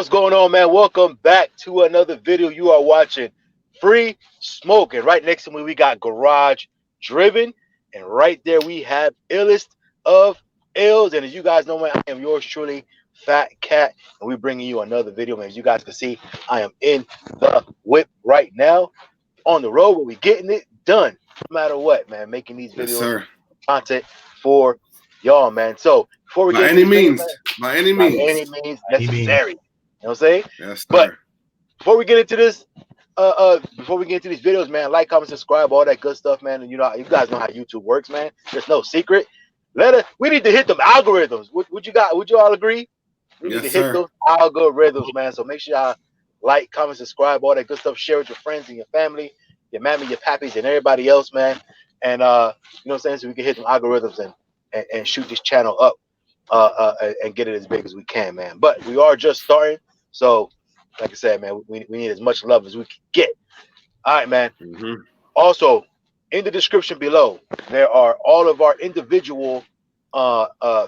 What's going on, man? Welcome back to another video. You are watching Free Smoke, and right next to me we got Garage Driven, and right there we have Illest of Ills. And as you guys know, man, I am yours truly, FaTKaT, and we're bringing you another video, man. As you guys can see, I am in the whip right now on the road, but we getting it done no matter what, man. Making these videos, content for y'all, man. So before we get by any means necessary. You know what I'm saying? Yes, sir. But before we get into this, before we get into these videos, man, like, comment, subscribe, all that good stuff, man. And you know, you guys know how YouTube works, man. There's no secret. We need to hit them algorithms. Would you all agree? We need to hit those algorithms, man. So make sure y'all like, comment, subscribe, all that good stuff. Share with your friends and your family, your mammy, your pappies, and everybody else, man. And you know what I'm saying? So we can hit them algorithms and shoot this channel up and get it as big as we can, man. But we are just starting. So, like I said, man, we need as much love as we can get. All right, man. Also, in the description below, there are all of our individual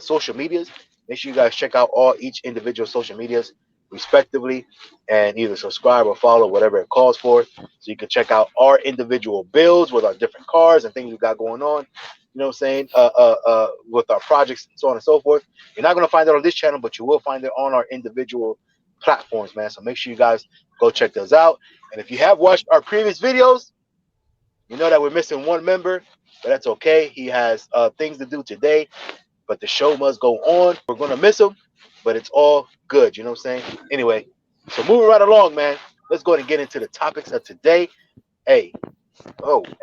social medias. Make sure you guys check out each individual social medias respectively, and either subscribe or follow, whatever it calls for, so you can check out our individual builds with our different cars and things we got going on. You know what I'm saying? With our projects and so on and so forth. You're not going to find it on this channel, but you will find it on our individual platforms, man. So make sure you guys go check those out. And if you have watched our previous videos, you know that we're missing one member, but that's okay. He has things to do today, but the show must go on. We're going to miss him, but it's all good. You know what I'm saying? Anyway, so moving right along, man. Let's go ahead and get into the topics of today. Hey,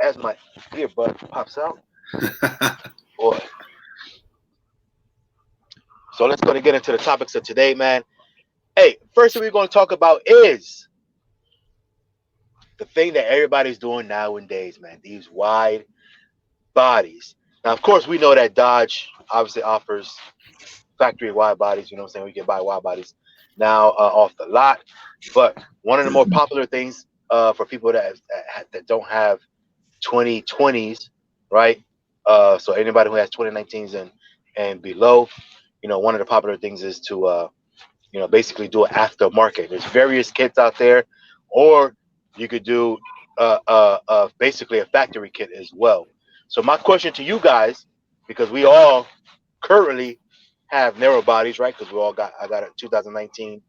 as my earbud pops out. Boy. So let's go ahead and get into the topics of today, man. Hey, first thing we're going to talk about is the thing that everybody's doing nowadays, man. These wide bodies. Now, of course, we know that Dodge obviously offers factory wide bodies. You know what I'm saying? We can buy wide bodies now off the lot. But one of the more popular things for people that don't have 2020s, right? So anybody who has 2019s and below, you know, one of the popular things is to you know, basically do an aftermarket. There's various kits out there, or you could do basically a factory kit as well. So my question to you guys, because we all currently have narrow bodies, right? Because I got a 2019.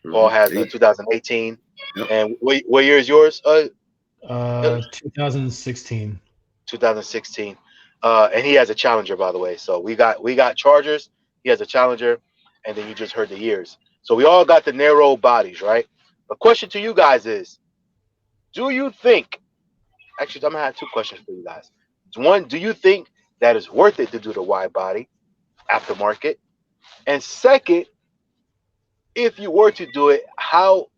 Paul has a 2018. Yep. And what year is yours? 2016. 2016. And he has a Challenger, by the way. So we got Chargers. He has a Challenger, and then you just heard the years. So we all got the narrow bodies, right? The question to you guys is, do you think? Actually, I'm gonna have two questions for you guys. One, do you think that it's worth it to do the wide body aftermarket? And second, if you were to do it, how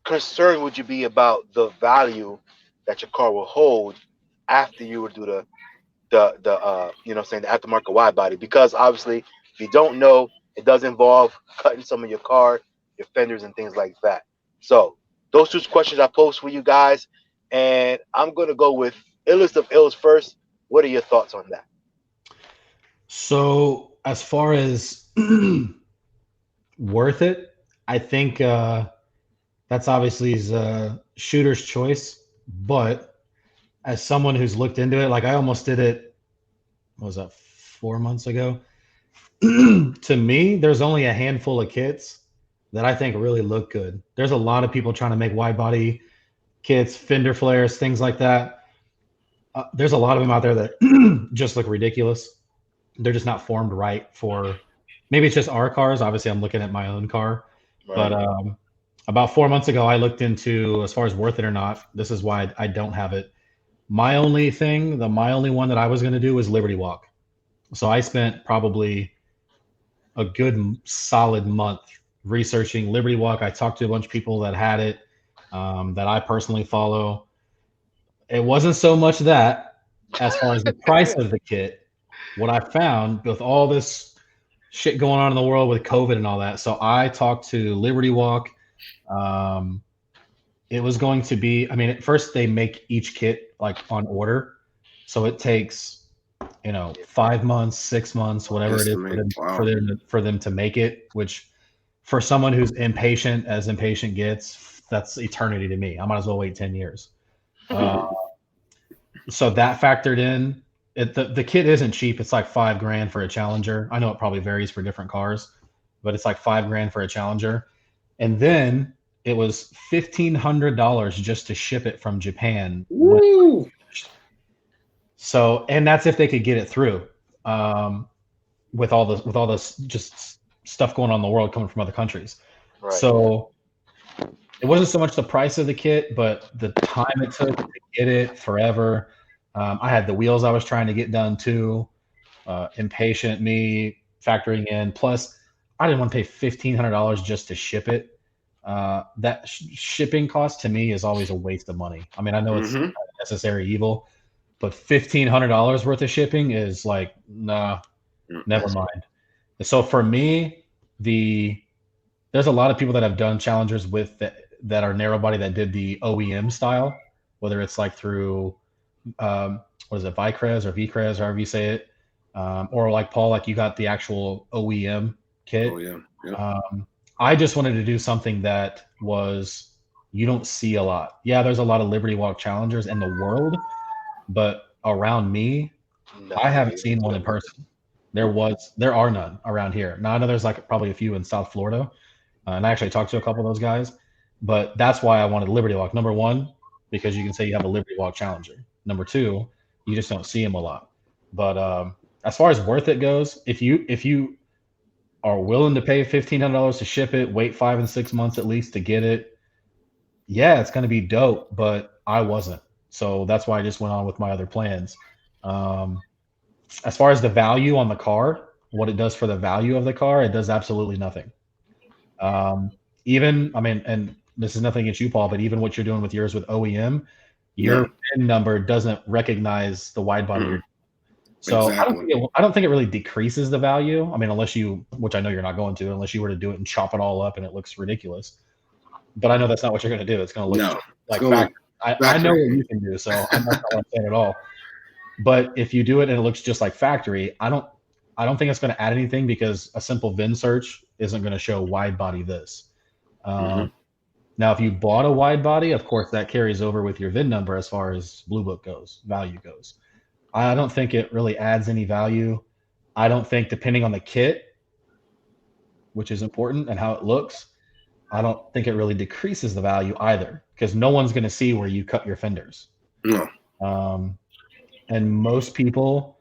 concerned would you be about the value that your car will hold after you would do the you know, saying the aftermarket wide body? Because obviously, if you don't know, it does involve cutting some of your car, your fenders, and things like that. So those two questions I posed for you guys, and I'm gonna go with Illest of Ills first. What are your thoughts on that? So as far as worth it, I think that's obviously his shooter's choice. But as someone who's looked into it, like I almost did it, what was that, 4 months ago? To me, there's only a handful of kits that I think really look good. There's a lot of people trying to make wide body kits, fender flares, things like that. There's a lot of them out there that just look ridiculous. They're just not formed right for, maybe it's just our cars. Obviously, I'm looking at my own car. Right. But about 4 months ago, I looked into, as far as worth it or not, this is why I don't have it. My only one that I was going to do was Liberty Walk. So I spent probably a good solid month researching Liberty Walk. I talked to a bunch of people that had it, that I personally follow. It wasn't so much that as far as the price of the kit, what I found with all this shit going on in the world with COVID and all that. So I talked to Liberty Walk. It was going to be, I mean, at first they make each kit like on order. So it takes 5 months, 6 months, whatever it is for them to make it, which for someone who's impatient as impatient gets, that's eternity to me. I might as well wait 10 years. So that factored in. The kit isn't cheap. It's like $5,000 for a Challenger. I know it probably varies for different cars, but it's like $5,000 for a Challenger. And then it was $1,500 just to ship it from Japan. Woo! So, and that's if they could get it through, with all this just stuff going on in the world coming from other countries. Right. So it wasn't so much the price of the kit, but the time it took to get it forever. I had the wheels I was trying to get done too. Impatient me factoring in. Plus, I didn't want to pay $1,500 just to ship it. That shipping cost to me is always a waste of money. I mean, I know it's a necessary evil, but $1,500 worth of shipping is like, nah, never mind. So for me, there's a lot of people that have done Challengers with that are narrow body that did the OEM style, whether it's like through what is it, Vicrez or Vicrez, however you say it, or like Paul, like you got the actual OEM kit. Oh yeah. Yep. I just wanted to do something that was you don't see a lot. Yeah, there's a lot of Liberty Walk Challengers in the world, but around me, I haven't seen one in person. There are none around here. Now I know there's like probably a few in South Florida, and I actually talked to a couple of those guys. But that's why I wanted Liberty Walk. Number one, because you can say you have a Liberty Walk Challenger. Number two, you just don't see them a lot. But as far as worth it goes, if you are willing to pay $1,500 to ship it, wait 5 and 6 months at least to get it, yeah, it's going to be dope. But I wasn't, so that's why I just went on with my other plans. As far as the value on the car, what it does for the value of the car, it does absolutely nothing. Even, I mean, and this is nothing against you, Paul, but even what you're doing with yours with OEM, your VIN number doesn't recognize the wide body. So exactly. I don't think it really decreases the value. I mean, unless you, which I know you're not going to, unless you were to do it and chop it all up and it looks ridiculous. But I know that's not what you're going to do. It's going to look like factory. I know what you can do, so I'm not going to say it at all. But if you do it and it looks just like factory, I don't think it's going to add anything, because a simple VIN search isn't going to show wide body this. Now, if you bought a wide body, of course, that carries over with your VIN number as far as Blue Book goes, value goes. I don't think it really adds any value. I don't think, depending on the kit, which is important, and how it looks, I don't think it really decreases the value either, because no one's going to see where you cut your fenders. No. And most people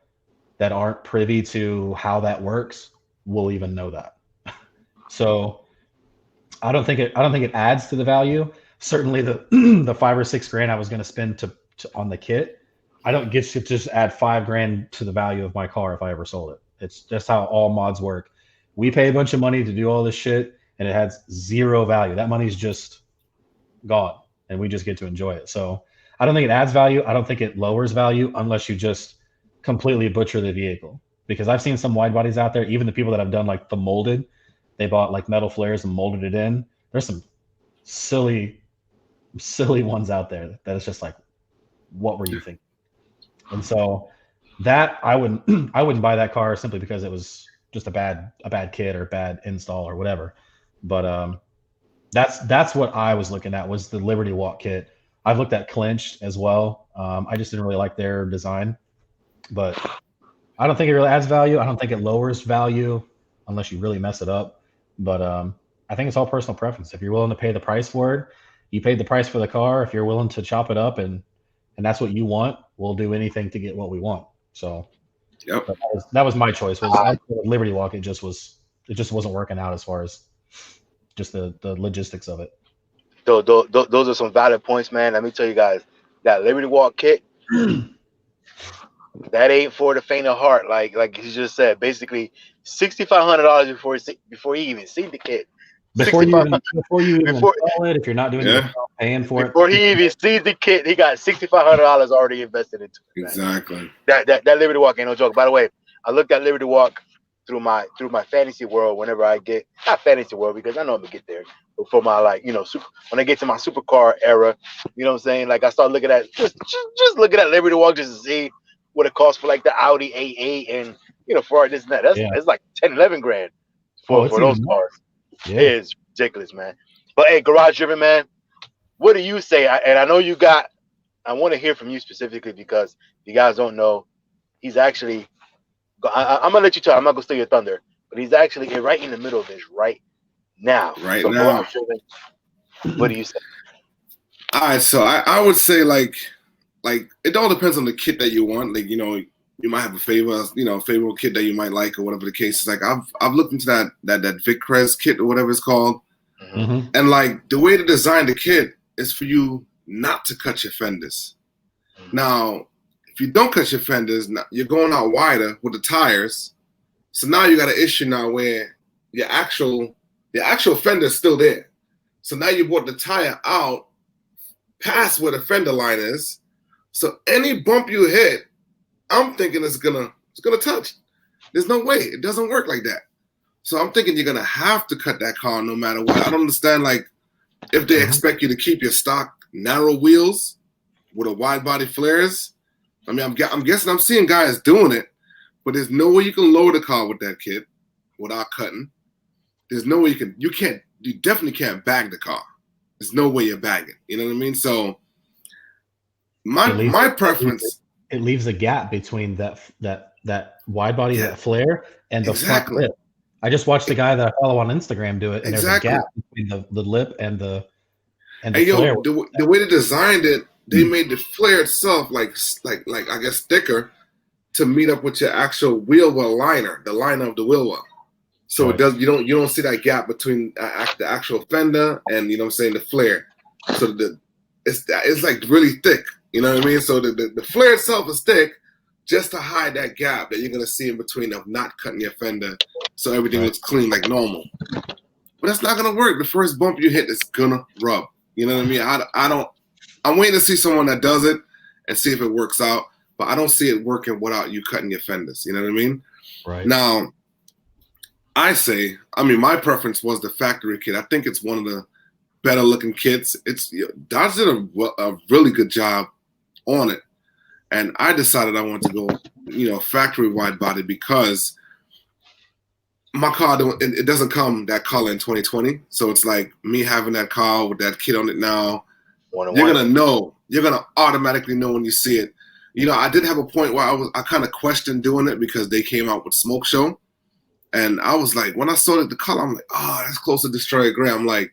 that aren't privy to how that works will even know that. So I don't think it adds to the value. Certainly the the $5 or $6 grand I was going to spend on the kit, I don't get to just add $5 grand to the value of my car if I ever sold it. It's just how all mods work. We pay a bunch of money to do all this shit, and it has zero value. That money's just gone, and we just get to enjoy it. So I don't think it adds value. I don't think it lowers value unless you just completely butcher the vehicle. Because I've seen some wide bodies out there, even the people that have done like the molded, they bought like metal flares and molded it in. There's some silly ones out there that it's just like, what were you thinking? And so that I wouldn't buy that car simply because it was just a bad kit or bad install or whatever. But that's what I was looking at, was the Liberty Walk kit. I've looked at Clinched as well. I just didn't really like their design, but I don't think it really adds value. I don't think it lowers value unless you really mess it up. But I think it's all personal preference. If you're willing to pay the price for it, you paid the price for the car. If you're willing to chop it up and that's what you want, we'll do anything to get what we want. So that was my choice. Was Liberty Walk. It just wasn't working out as far as just the logistics of it. Those are some valid points, man. Let me tell you guys, that Liberty Walk kit, that ain't for the faint of heart. Like you just said, basically $6,500 before you even see the kit. Before you even install it, if you're not doing it, paying for it. Before he even sees the kit, he got $6,500 already invested into it. Exactly. That Liberty Walk ain't no joke. By the way, I looked at Liberty Walk through my fantasy world whenever I get, not fantasy world because I know I'm gonna get there, but for my when I get to my supercar era, you know what I'm saying? Like I start looking at just looking at Liberty Walk just to see what it costs for like the Audi A8 and for this and that. It's like 10, 11 grand for those cars. Yeah. It's ridiculous, man. But hey, Garage Driven, man, what do you say? And I know you got. I want to hear from you specifically because if you guys don't know, he's actually. I'm gonna let you talk. I'm not gonna steal your thunder, but he's actually right in the middle of this right now. Right now. What do you say? All right, so I would say like it all depends on the kit that you want. Like, you might have a favorite kit that you might like or whatever the case is. Like I've looked into that VicRes kit or whatever it's called. Mm-hmm. And like the way to design the kit is for you not to cut your fenders. Now, if you don't cut your fenders, you're going out wider with the tires. So now you got an issue now where your actual fender is still there. So now you brought the tire out past where the fender line is. So any bump you hit, I'm thinking it's gonna touch. There's no way. It doesn't work like that. So I'm thinking you're gonna have to cut that car no matter what. I don't understand like if they expect you to keep your stock narrow wheels with a wide body flares. I mean, I'm guessing I'm seeing guys doing it, but there's no way you can lower the car with that kit without cutting. There's no way you definitely can't bag the car. There's no way you're bagging. You know what I mean? So my preference. It leaves a gap between that wide body, that flare, and the front lip. I just watched the guy that I follow on Instagram do it, and there's a gap between the lip and the flare. The way they designed it, they made the flare itself like I guess thicker to meet up with your actual wheel well liner, the liner of the wheel well. So it does. You don't see that gap between the actual fender and the flare. So it's like really thick. You know what I mean? So the flare itself is thick just to hide that gap that you're gonna see in between of not cutting your fender, so everything looks clean like normal. But that's not gonna work. The first bump you hit is gonna rub. You know what I mean? I'm waiting to see someone that does it and see if it works out, but I don't see it working without you cutting your fenders. You know what I mean? Right. Now, my preference was the factory kit. I think it's one of the better looking kits. Dodge did a really good job on it. And I decided I wanted to go, factory wide body because my car, it doesn't come that color in 2020. So it's like me having that car with that kit on it now. You're going to automatically know when you see it. I did have a point where I kind of questioned doing it because they came out with Smoke Show. And I was like, when I saw the color, I'm like, oh, that's close to Destroyer Gray. I'm like,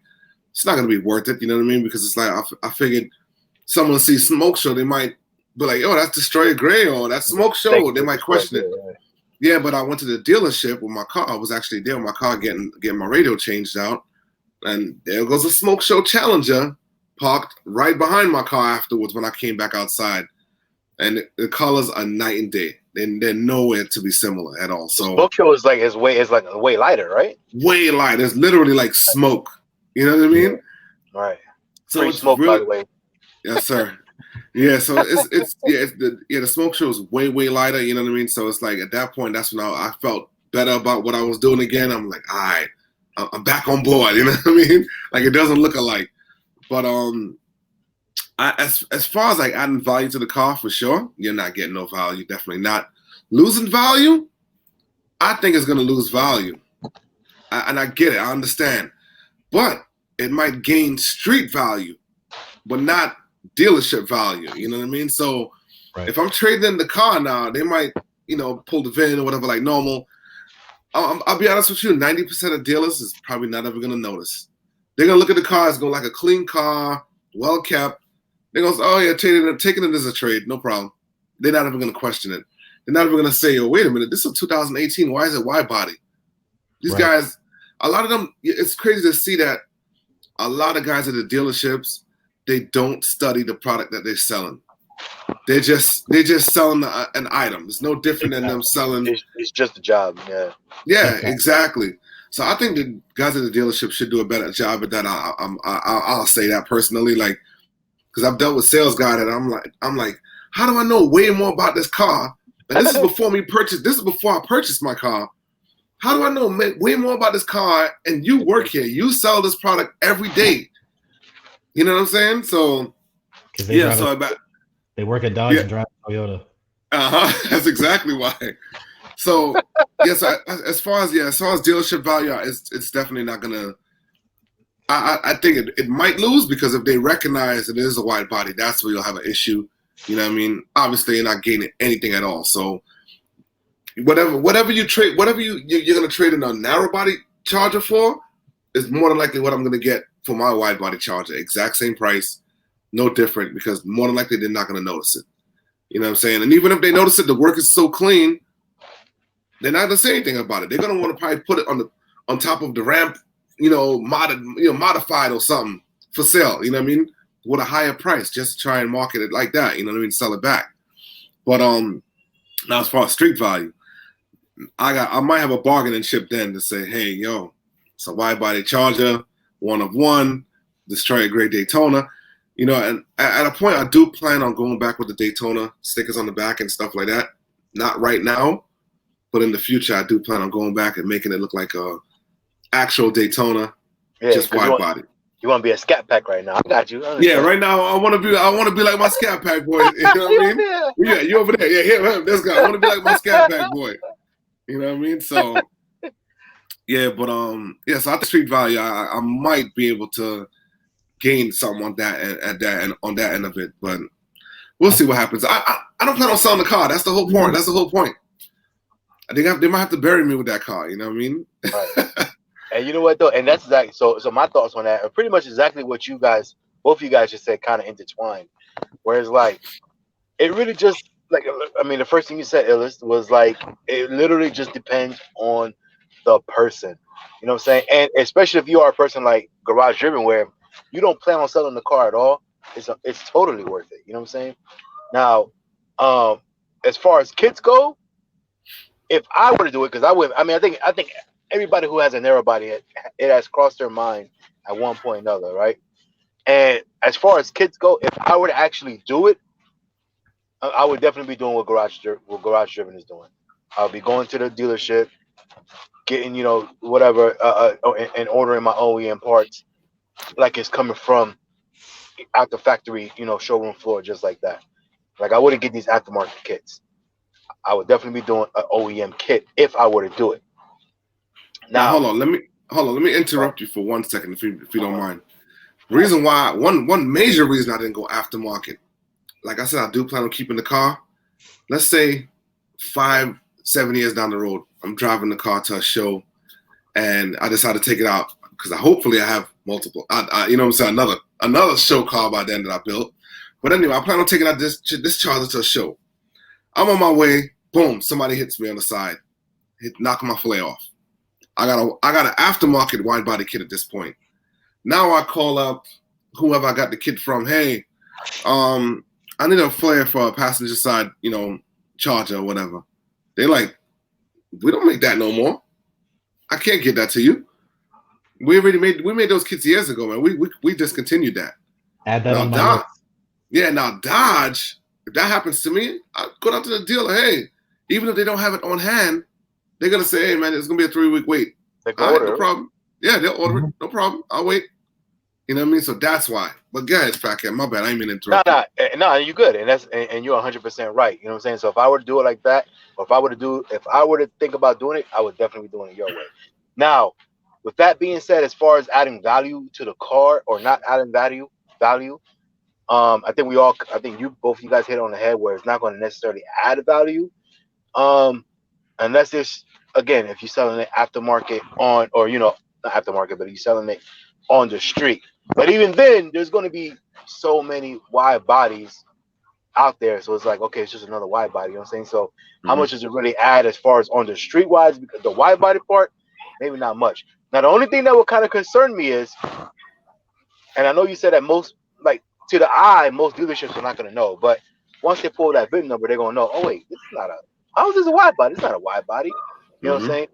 it's not going to be worth it. You know what I mean? Because it's like, I figured someone see Smoke Show, they might be like, oh, that's Destroyer Gray or that's Smoke Show. They might question it. Yeah, but I went to the dealership with my car. I was actually there with my car getting my radio changed out. And there goes a Smoke Show Challenger parked right behind my car afterwards when I came back outside. And the colors are night and day. They're nowhere to be similar at all. So Smoke Show is way lighter, right? Way lighter. It's literally like smoke. You know what I mean? Right. So Free it's smoke, really, by the way. Yes, sir. Yeah, so the Smoke Show is way lighter. You know what I mean? So it's like at that point, that's when I felt better about what I was doing again. I'm like, all right, I'm back on board. You know what I mean? Like it doesn't look alike, but as far as like adding value to the car, for sure, you're not getting no value. Definitely not losing value. I think it's gonna lose value, and I get it. I understand, but it might gain street value, but not dealership value. You know what I mean? So if I'm trading in the car now, they might, pull the VIN or whatever like normal. I'll be honest with you, 90% of dealers is probably not ever gonna notice. They're gonna look at the car as going like a clean car, well kept. They're gonna say, oh yeah, taking it as a trade, no problem. They're not even gonna question it. They're not even gonna say, oh wait a minute, this is 2018. Why is it wide body? These guys, a lot of them. It's crazy to see that a lot of guys at the dealerships, they don't study the product that they're selling. They're just selling an item. It's no different than them selling. It's just a job. Yeah. Yeah, exactly. So I think the guys at the dealership should do a better job at that. I'll say that personally, like, because I've dealt with sales guys and I'm like, how do I know way more about this car? And this is before This is before I purchased my car. How do I know way more about this car? And you work here. You sell this product every day. You know what I'm saying? So they work at Dodge and drive Toyota. That's exactly why. So yes, as far as dealership value, it's definitely not gonna. I think it might lose because if they recognize it is a wide body, that's where you'll have an issue. You know what I mean? Obviously, you're not gaining anything at all. So whatever you trade, whatever you're gonna trade in a narrow body Charger for, is more than likely what I'm gonna get for my wide body Charger. Exact same price, no different, because more than likely they're not gonna notice it. You know what I'm saying? And even if they notice it, the work is so clean, they're not gonna say anything about it. They're gonna want to probably put it on top of the ramp, modified or something for sale. You know what I mean? With a higher price, just to try and market it like that. You know what I mean? Sell it back. But now as far as street value, I might have a bargaining chip then to say, hey, yo, it's a wide body Charger, one of one, Detroit Great Daytona. You know, and at a point, I do plan on going back with the Daytona stickers on the back and stuff like that. Not right now, but in the future, I do plan on going back and making it look like a actual Daytona, just wide body. You want to be a Scat Pack right now? I got you. Yeah, right now I want to be like my Scat Pack boy. You know what I mean? Yeah, you over there? Yeah, this guy. I want to be like my Scat Pack boy. You know what I mean? So yeah, but so at the street value, I might be able to gain something on that and on that end of it, but we'll see what happens. I don't plan on selling the car. That's the whole point. That's the whole point. I think they might have to bury me with that car. You know what I mean? Right. And you know what though, and that's exactly so my thoughts on that are pretty much exactly what you guys, both of you guys, just said, kind of intertwined. Whereas like it really just like, I mean, the first thing you said, Illest, was like it literally just depends on the person. You know what I'm saying? And especially if you are a person like garage driven, where you don't plan on selling the car at all, it's totally worth it. You know what I'm saying? Now, as far as kits go, if I were to do it, because I think everybody who has a narrow body, it has crossed their mind at one point or another, right? And as far as kits go, if I were to actually do it, I would definitely be doing what Garage Driven is doing. I'll be going to the dealership, getting whatever, and ordering my OEM parts like it's coming from out the factory, showroom floor, just like that. Like I wouldn't get these aftermarket kits. I would definitely be doing an OEM kit if I were to do it. Now hold on, let me interrupt you for 1 second, if you don't mind. Reason why, one major reason I didn't go aftermarket, like I said, I do plan on keeping the car. Let's say 5-7 years down the road, I'm driving the car to a show, and I decide to take it out because hopefully I have multiple. You know what I'm saying? Another show car by then that I built. But anyway, I plan on taking out this Charger to a show. I'm on my way. Boom! Somebody hits me on the side, knock my flare off. I got an aftermarket wide body kit at this point. Now I call up whoever I got the kit from. Hey, I need a flare for a passenger side, Charger or whatever. They're like, we don't make that no more. I can't get that to you. We made those kits years ago, man. We discontinued that. Add that on my list. Yeah, now Dodge, if that happens to me, I go down to the dealer. Hey, even if they don't have it on hand, they're gonna say, hey man, it's gonna be a 3-week wait. All right, no problem. Yeah, they'll order it. No problem. I'll wait. You know what I mean? So that's why. But guys, FaTKaT, my bad. I ain't mean to interrupt. No, you're good, and you're 100% right. You know what I'm saying? So if I were to do it like that, or if I were to think about doing it, I would definitely be doing it your way. Now, with that being said, as far as adding value to the car or not adding value, I think both of you guys hit on the head where it's not going to necessarily add value, unless it's, again, if you're selling it aftermarket not aftermarket, but you're selling it on the street. But even then, there's going to be so many wide bodies out there, so it's like, okay, it's just another wide body. You know what I'm saying? So how much does it really add as far as on the street wise? Because the wide body part, maybe not much. Now the only thing that would kind of concern me is, and I know you said that most, like, to the eye, most dealerships are not going to know, but once they pull that VIN number, they're going to know, oh wait, this is not how is this a wide body? It's not a wide body. You know what I'm saying?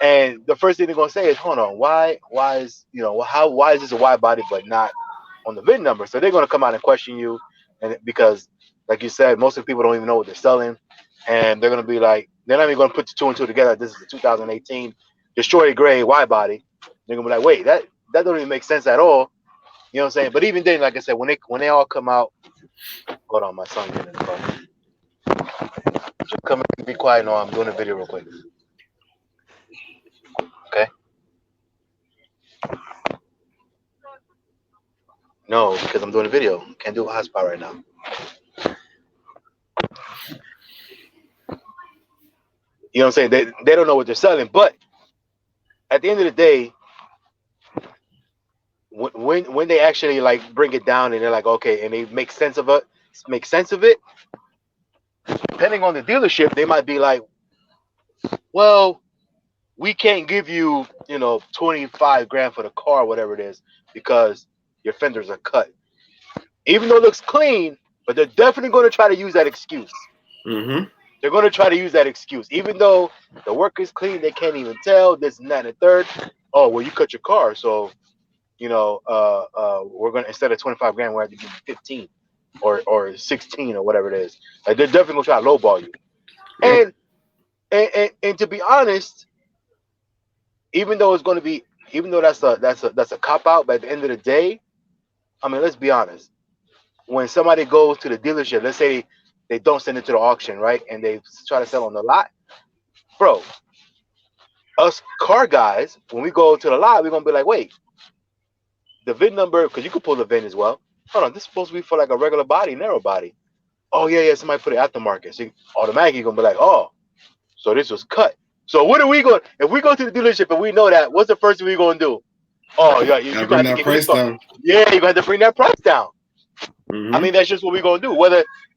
And the first thing they're going to say is, hold on, why is this a wide body but not on the VIN number? So they're going to come out and question you, and because, like you said, most of the people don't even know what they're selling, and they're going to be like, they're not even going to put the two and two together. This is a 2018 Destroyer Gray wide body. They're going to be like, wait, that don't even make sense at all. You know what I'm saying? But even then, like I said, when they all come out, hold on, my son getting in the car. Just come and be quiet. No, I'm doing a video real quick. Okay. No, because I'm doing a video. Can't do a hotspot right now. You know what I'm saying? They don't know what they're selling, but at the end of the day, when they actually like bring it down and they're like, okay, and they make sense of it, depending on the dealership, they might be like, well, we can't give you, 25 grand for the car, whatever it is, because your fenders are cut. Even though it looks clean, but they're definitely going to try to use that excuse. Mm-hmm. They're going to try to use that excuse. Even though the work is clean, they can't even tell this and that and the third. Oh, well, you cut your car, so, we're going to, instead of 25 grand, we're going to give you 15 or 16 or whatever it is. Like, they're definitely going to try to lowball you. Yep. And to be honest, even though that's a cop out, but at the end of the day, I mean, let's be honest. When somebody goes to the dealership, let's say they don't send it to the auction, right? And they try to sell on the lot, bro. Us car guys, when we go to the lot, we're gonna be like, wait, the VIN number, because you could pull the VIN as well. Hold on, this is supposed to be for like a regular body, narrow body. Oh yeah, somebody put it aftermarket. So automatically you're gonna be like, oh, so this was cut. So what are we going? If we go to the dealership and we know that, what's the first thing we gonna do? Oh yeah, you bring got that price down. Yeah, you got to bring that price down. Mm-hmm. I mean, that's just what we're gonna do.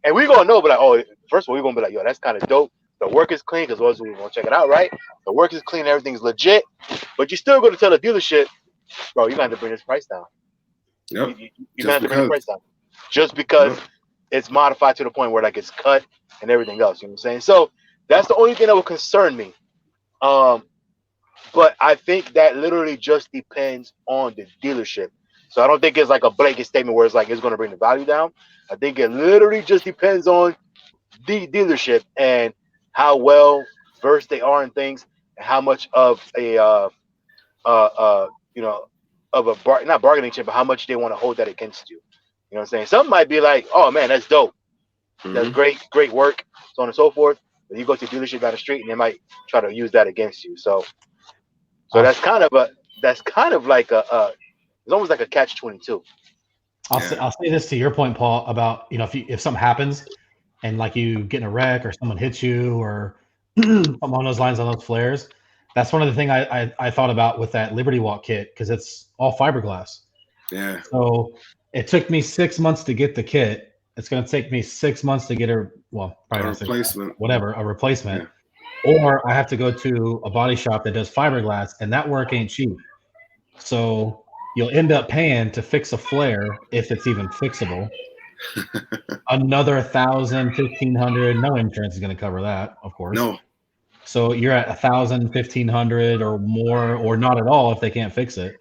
And we're gonna know, but like, oh, first of all, we're gonna be like, yo, that's kind of dope. The work is clean, because we're gonna check it out, right? The work is clean, everything's legit. But you're still gonna tell the dealership, bro, you got to bring this price down. Yep. You got to bring the price down, just because it's modified to the point where like it's cut and everything else. You know what I'm saying? So that's the only thing that would concern me. But I think that literally just depends on the dealership. So I don't think it's like a blanket statement where it's like it's going to bring the value down. I think it literally just depends on the dealership and how well versed they are in things, and how much of a not bargaining chip, but how much they want to hold that against you. You know what I'm saying? Some might be like, oh man, that's dope. That's great work, so on and so forth. But you go to a dealership down the street and they might try to use that against you. So that's kind of like it's almost like a catch-22. I'll say this to your point, Paul, about if something happens and like you get in a wreck or someone hits you or something along those lines on those flares. That's one of the things I thought about with that Liberty Walk kit, because it's all fiberglass. Yeah. So it took me 6 months to get the kit. It's going to take me 6 months to get a replacement. A replacement. Yeah. Or I have to go to a body shop that does fiberglass, and that work ain't cheap. So you'll end up paying to fix a flare, if it's even fixable, another $1,000, $1,500. No insurance is going to cover that, of course. No. So you're at $1,000, $1,500 or more, or not at all if they can't fix it.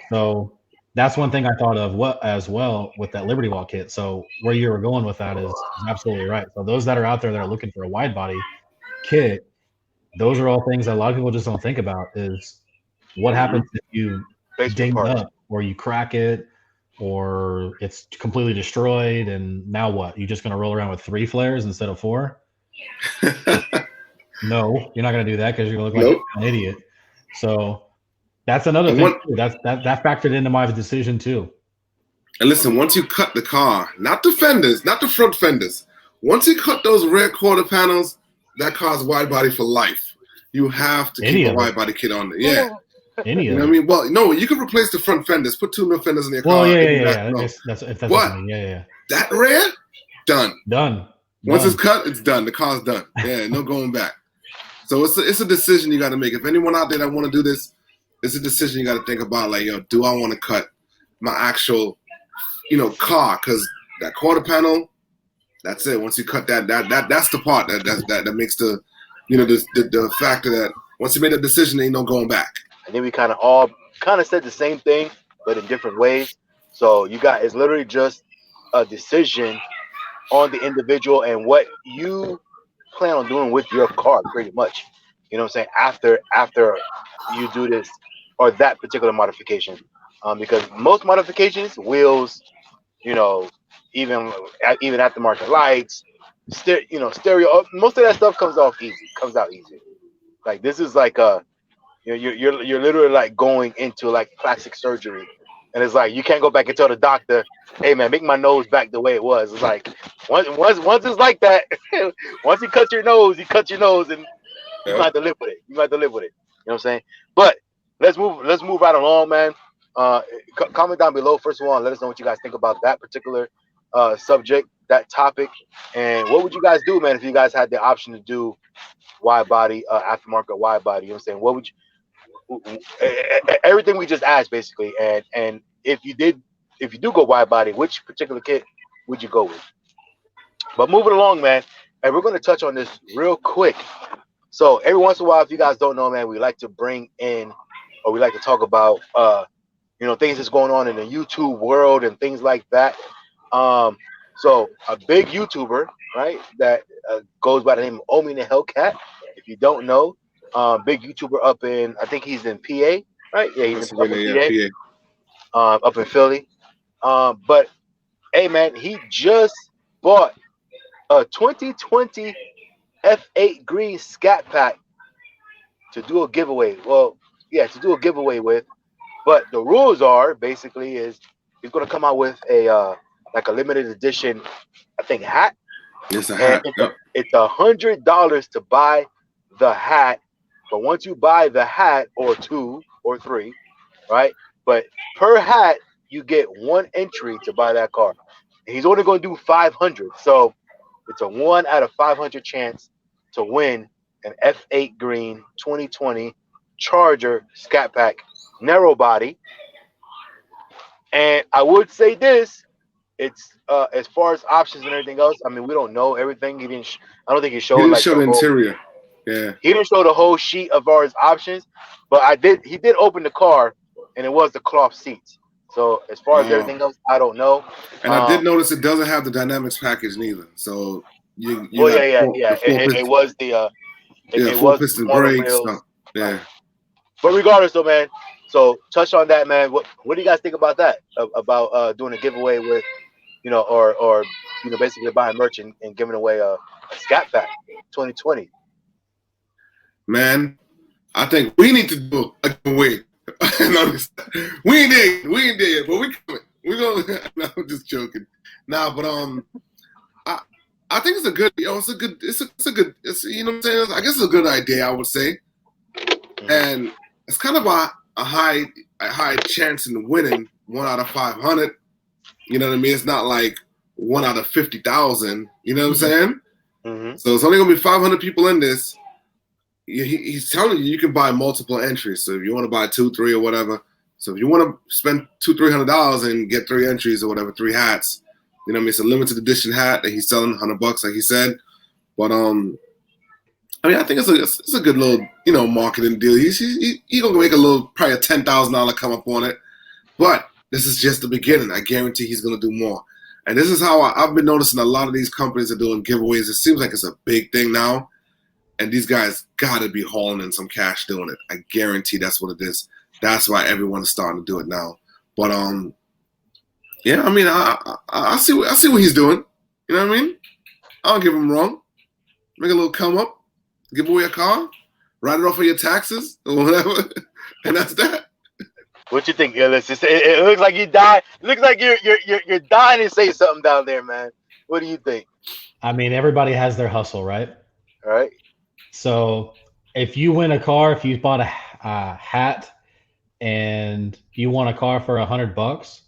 So that's one thing I thought of as well with that Liberty Walk kit. So where you were going with that is absolutely right. So those that are out there that are looking for a wide body kit, those are all things that a lot of people just don't think about, is what happens if you ding it up or you crack it or it's completely destroyed, and now what? You're just going to roll around with 3 flares instead of 4? No, you're not going to do that, because you're going to look like an idiot. So that's another thing too. That factored into my decision too. And listen, once you cut the car, not the fenders, not the front fenders, once you cut those rear quarter panels, that car's wide body for life. You have to keep a wide body kit on there. Yeah. Any of it. I mean, well, no, you can replace the front fenders, put 2 new fenders in your car. Well, yeah. That's what I mean. Yeah. That rear, done. Done. Once it's cut, it's done. The car's done. Yeah, no going back. So it's a decision you got to make. If anyone out there that want to do this, it's a decision you got to think about. Like, do I want to cut my actual, car? Because that quarter panel, that's it. Once you cut that's the part that makes the, the factor that once you made a decision, ain't no going back. I think we kind of all said the same thing, but in different ways. So it's literally just a decision on the individual and what you plan on doing with your car, pretty much. You know what I'm saying? After you do this or that particular modification, because most modifications, wheels, even aftermarket lights, stereo. Most of that stuff comes out easy. Like this is like you're literally like going into like plastic surgery, and it's like you can't go back and tell the doctor, hey man, make my nose back the way it was. It's like once it's like that, once he cuts your nose, and you might have to live with it. You know what I'm saying? But let's move right along, man. Comment down below first of all, and let us know what you guys think about that particular subject, that topic, and what would you guys do, man, if you guys had the option to do wide body, aftermarket wide body? You know what I'm saying? What would you, everything we just asked basically, and if you do go wide body, which particular kit would you go with? But moving along, man, and we're going to touch on this real quick. So every once in a while, if you guys don't know, man, we like to bring in, or we like to talk about things that's going on in the YouTube world and things like that. So a big YouTuber, right, that goes by the name of OMI the Hellcat. If you don't know, big YouTuber up in, I think he's in PA, right? Yeah, he's up in PA. Up in Philly. But hey, man, he just bought a 2020 F8 green Scat pack to do a giveaway. Well, yeah, to do a giveaway with. But the rules are basically is he's going to come out with a like a limited edition, I think, hat. It's a hat. It's $100 to buy the hat. But once you buy the hat, or 2 or 3, right? But per hat, you get 1 entry to buy that car. And he's only going to do 500. So it's a 1 out of 500 chance to win an F8 green 2020 Charger Scat Pack narrow body. And I would say this, it's as far as options and everything else, I mean, we don't know everything. He didn't I don't think he showed like the interior. Yeah, he didn't show the whole sheet of ours options, but he did open the car, and it was the cloth seats. So as far as everything else, I don't know. And I did notice it doesn't have the dynamics package neither. So yeah. It was the full piston brakes. Yeah. But regardless, though, man. So touch on that, man. What do you guys think about that? About doing a giveaway with, or basically buying merch and giving away a Scat Pack 2020. Man, I think we need to do a giveaway. we ain't there, but we coming. We gonna. No, I'm just joking. Nah, but I think it's a good. It's a good. You know what I'm saying? I guess it's a good idea. I would say, and it's kind of a high chance in winning 1 out of 500. You know what I mean? It's not like 1 out of 50,000. You know what I'm saying? Mm-hmm. So it's only gonna be 500 people in this. He's telling you can buy multiple entries. So if you want to buy 2, 3, or whatever. So if you want to spend $200-$300 and get 3 entries or whatever, 3 hats, you know what I mean? It's a limited edition hat that he's selling $100, like he said. But I mean, I think it's a good little marketing deal. He's gonna make probably a $10,000 come up on it. But this is just the beginning. I guarantee he's gonna do more. And this is how I've been noticing a lot of these companies are doing giveaways. It seems like it's a big thing now. And these guys got to be hauling in some cash doing it. I guarantee that's what it is. That's why everyone is starting to do it now. But yeah, I mean, I see what he's doing. You know what I mean? I don't give him wrong. Make a little come up, give away a car, write it off of your taxes or whatever, and that's that. What you think, Illest? It looks like you died. It looks like you're dying to say something down there, man. What do you think? I mean, everybody has their hustle, right? All right. So if you win a car, if you bought a hat and you want a car for $100,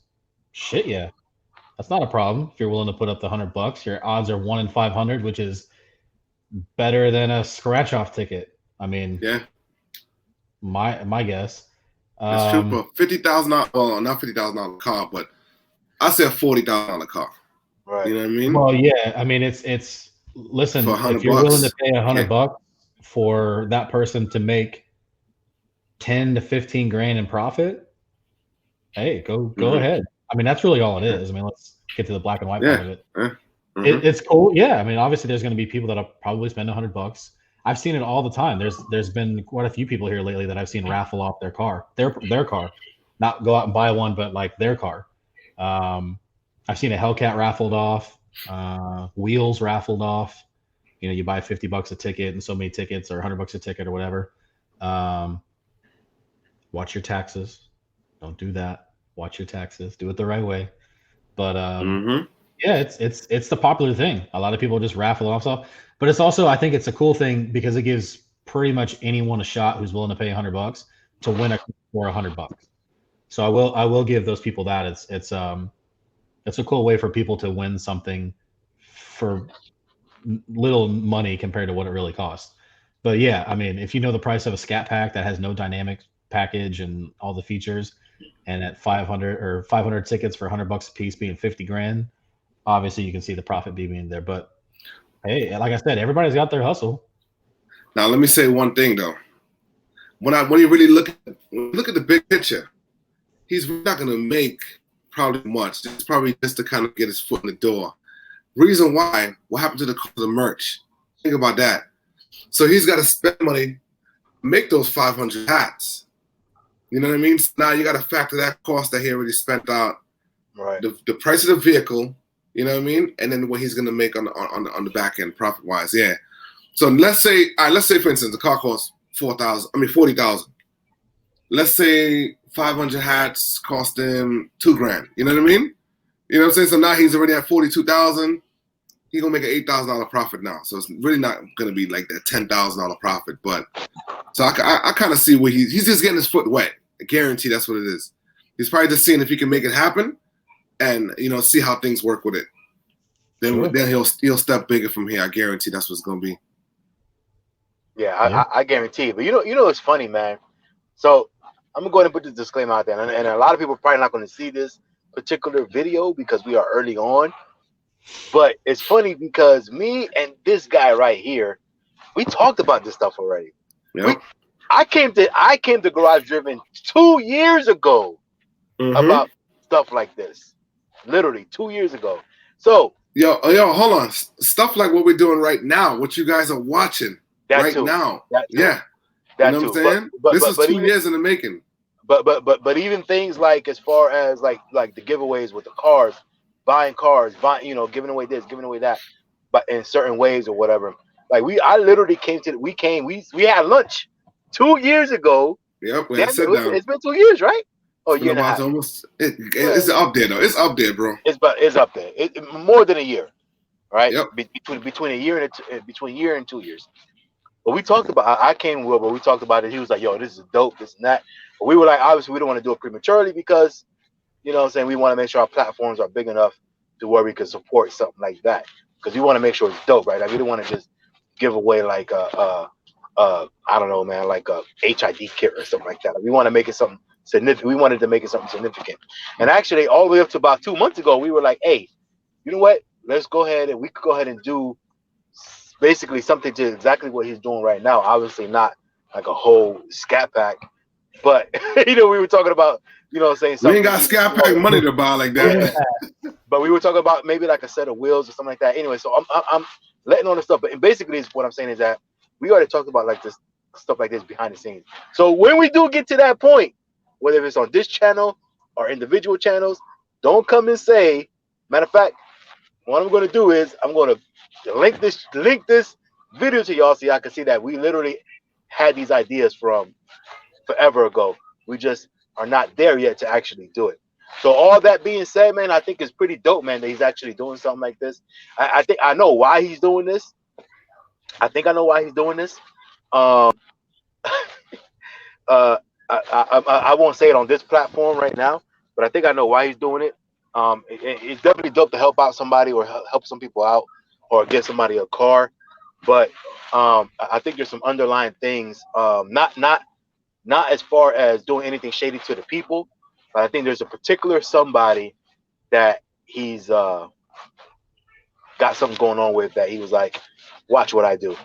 shit, yeah, that's not a problem. If you're willing to put up the $100, your odds are 1 in 500, which is better than a scratch-off ticket. I mean, yeah, my guess. That's true for $50,000. Well, not $50,000 car, but I say a $40,000 car. Right. You know what I mean? Well, yeah. I mean, it's listen. If you're willing to pay $100 for that person to make 10 to 15 grand in profit, hey, go ahead. I mean, that's really all it is. I mean, let's get to the black and white part of it. It's cool. Yeah. I mean, obviously there's going to be people that'll probably spend $100. I've seen it all the time. There's been quite a few people here lately that I've seen raffle off their car, their car, not go out and buy one, but like their car. I've seen a Hellcat raffled off. Wheels raffled off. You know, you buy $50 a ticket and so many tickets, or $100 a ticket or whatever. Watch your taxes. Don't do that. Watch your taxes. Do it the right way. But yeah, it's the popular thing. A lot of people just raffle off stuff. But it's also, I think it's a cool thing because it gives pretty much anyone a shot who's willing to pay $100 to win for $100. So I will give those people that. It's a cool way for people to win something for little money compared to what it really costs. But yeah, I mean, if you know the price of a Scat pack that has no dynamic package and all the features, and at 500 tickets for $100 a piece being 50 grand, obviously you can see the profit being there. But hey, like I said, everybody's got their hustle. Now let me say one thing though. When you really look at the big picture, he's not going to make probably much. It's probably just to kind of get his foot in the door. Reason why? What happened to the cost of the merch? Think about that. So he's got to spend money to make those 500 hats. You know what I mean? So now you got to factor that cost that he already spent out, Right. the price of the vehicle. You know what I mean? And then what he's going to make on the back end profit wise. Yeah. So let's say for instance the car costs $40,000. Let's say 500 hats cost him $2,000. You know what I mean? You know what I'm saying? So now he's already at 42,000. He's gonna make an $8,000 profit now. So it's really not gonna be like that $10,000 profit. But so I kind of see where he's just getting his foot wet. I guarantee that's what it is. He's probably just seeing if he can make it happen, and see how things work with it. Then he'll step bigger from here. I guarantee that's what it's gonna be. Yeah, I guarantee. But you know, it's funny, man. So I'm gonna go ahead and put this disclaimer out there, and a lot of people are probably not going to see this particular video because we are early on. But it's funny because me and this guy right here, we talked about this stuff already. Yep. I came to Garage Driven 2 years ago about stuff like this. Literally 2 years ago. So yo, hold on. Stuff like what we're doing right now, what you guys are watching right now. Yeah. You know what I'm saying? This is 2 years in the making. But even things like as far as like the giveaways with the cars, buying cars, giving away this, giving away that, but in certain ways or whatever. Like I literally we had lunch 2 years ago. Yep, It's been 2 years, right? Oh, year and a half. It's up there though. It's up there, bro. It's up there. More than a year, right? Yep. Between a year and 2 years. But we talked about. I came with, but we talked about it. He was like, "Yo, this is dope, this and that." But we were like, obviously, we don't want to do it prematurely because, you know what I'm saying, we want to make sure our platforms are big enough to where we can support something like that. Because we want to make sure it's dope, right? Like, we don't want to just give away like I don't know, man, like a HID kit or something like that. Like, we want to make it something significant. We wanted to make it something significant. And actually, all the way up to about 2 months ago, we were like, hey, you know what? We could go ahead and do basically something to exactly what he's doing right now. Obviously not like a whole Scat pack, but we were talking about, saying something. We ain't got Scat pack money to buy like that. Yeah. But we were talking about maybe like a set of wheels or something like that. Anyway, so I'm letting on the stuff, but basically what I'm saying is that we already talked about like this stuff like this behind the scenes. So when we do get to that point, whether it's on this channel or individual channels, don't come and say, matter of fact, what I'm going to do is I'm going to link this video to y'all so y'all can see that we literally had these ideas from forever ago. We just are not there yet to actually do it. So all that being said, man, I think it's pretty dope, man, that he's actually doing something like this. I think I know why he's doing this. I won't say it on this platform right now, but I think I know why he's doing it. It's definitely dope to help out somebody or help some people out or get somebody a car. But I think there's some underlying things, not as far as doing anything shady to the people, but I think there's a particular somebody that he's got something going on with that he was like, watch what I do.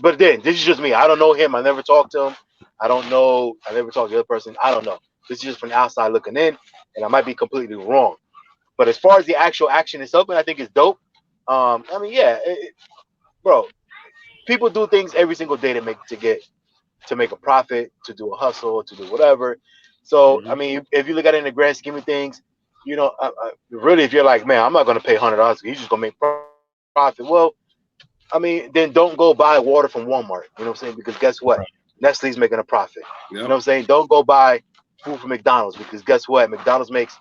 But then this is just me. I don't know him. I never talked to him. I never talked to the other person. I don't know. This is just from the outside looking in, and I might be completely wrong. But as far as the actual action itself, I think it's dope. I mean, yeah, bro, people do things every single day to make a profit, to do a hustle, to do whatever. So, I mean, if you look at it in the grand scheme of things, you know, really, if you're like, man, I'm not gonna pay $100, he's just gonna make profit. Well, I mean, then don't go buy water from Walmart. You know what I'm saying? Because guess what? Right. Nestle's making a profit. You know Yep. what I'm saying? Don't go buy food from McDonald's because guess what? McDonald's makes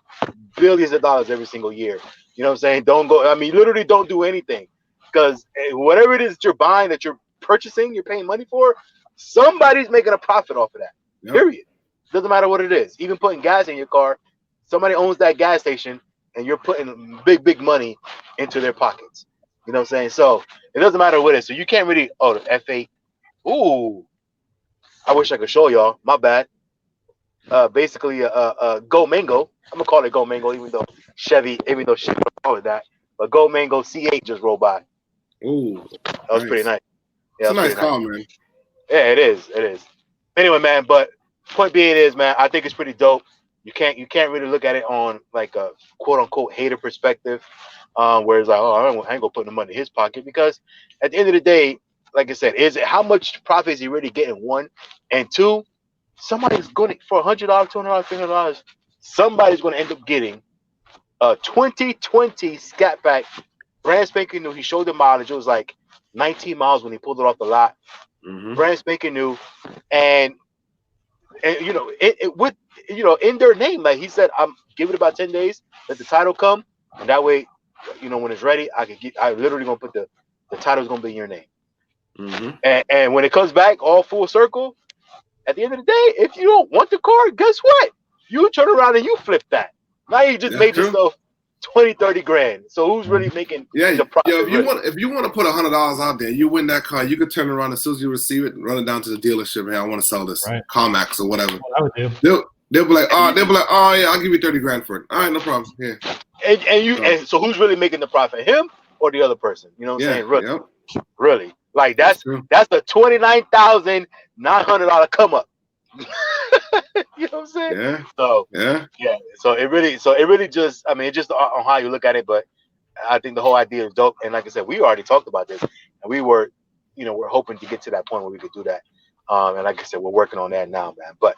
billions of dollars every single year. You know what I'm saying? Don't go. I mean, literally, don't do anything because whatever it is that you're buying, that you're purchasing, you're paying money for, somebody's making a profit off of that. Yep. Period. Doesn't matter what it is. Even putting gas in your car, somebody owns that gas station, and you're putting big money into their pockets. You know what I'm saying? So it doesn't matter what it is. So you can't really. Oh, the F8. Ooh, I wish I could show y'all. My bad. Basically, Go Mango. I'm gonna call it Go Mango, even though Chevy don't call it that. But Go Mango C8 just rolled by. Ooh, That was pretty nice. Yeah, it's a nice pretty car, man. Yeah, it is. It is. Anyway, man. But point being is, man, I think it's pretty dope. You can't really look at it on like a quote unquote hater perspective, where it's like, oh, I ain't gonna put no money in his pocket because at the end of the day, like I said, is it how much profit is he really getting? One, and two, somebody's going to, for $100, $200, $300, somebody's going to end up getting a 2020 Scat Pack, brand spanking new. He showed the mileage. It was like 19 miles when he pulled it off the lot. Mm-hmm. Brand spanking new, and you know, it with, you know, in their name, like he said, I'm give it about 10 days, let the title come, and that way, you know, when it's ready, I literally gonna put the title's gonna be in your name. Mm-hmm. And when it comes back all full circle, at the end of the day, if you don't want the car, guess what? You turn around and you flip that. Now you just made yourself 20, 30 grand. So who's really making the profit? If you want to put $100 out there, you win that car, you could turn around as soon as you receive it, run it down to the dealership. Hey, I want to sell this, Right. CarMax or whatever. What I would do. They'll be like, oh yeah, I'll give you 30 grand for it. All right, no problem. Yeah. And so who's really making the profit? Him or the other person? You know what I'm saying? Really, really. Like that's a $29,900 come up. You know what I'm saying? Yeah. So So it really just, I mean, it's just on how you look at it, but I think the whole idea is dope. And like I said, we already talked about this, and we were, you know, we're hoping to get to that point where we could do that. And like I said, we're working on that now, man. But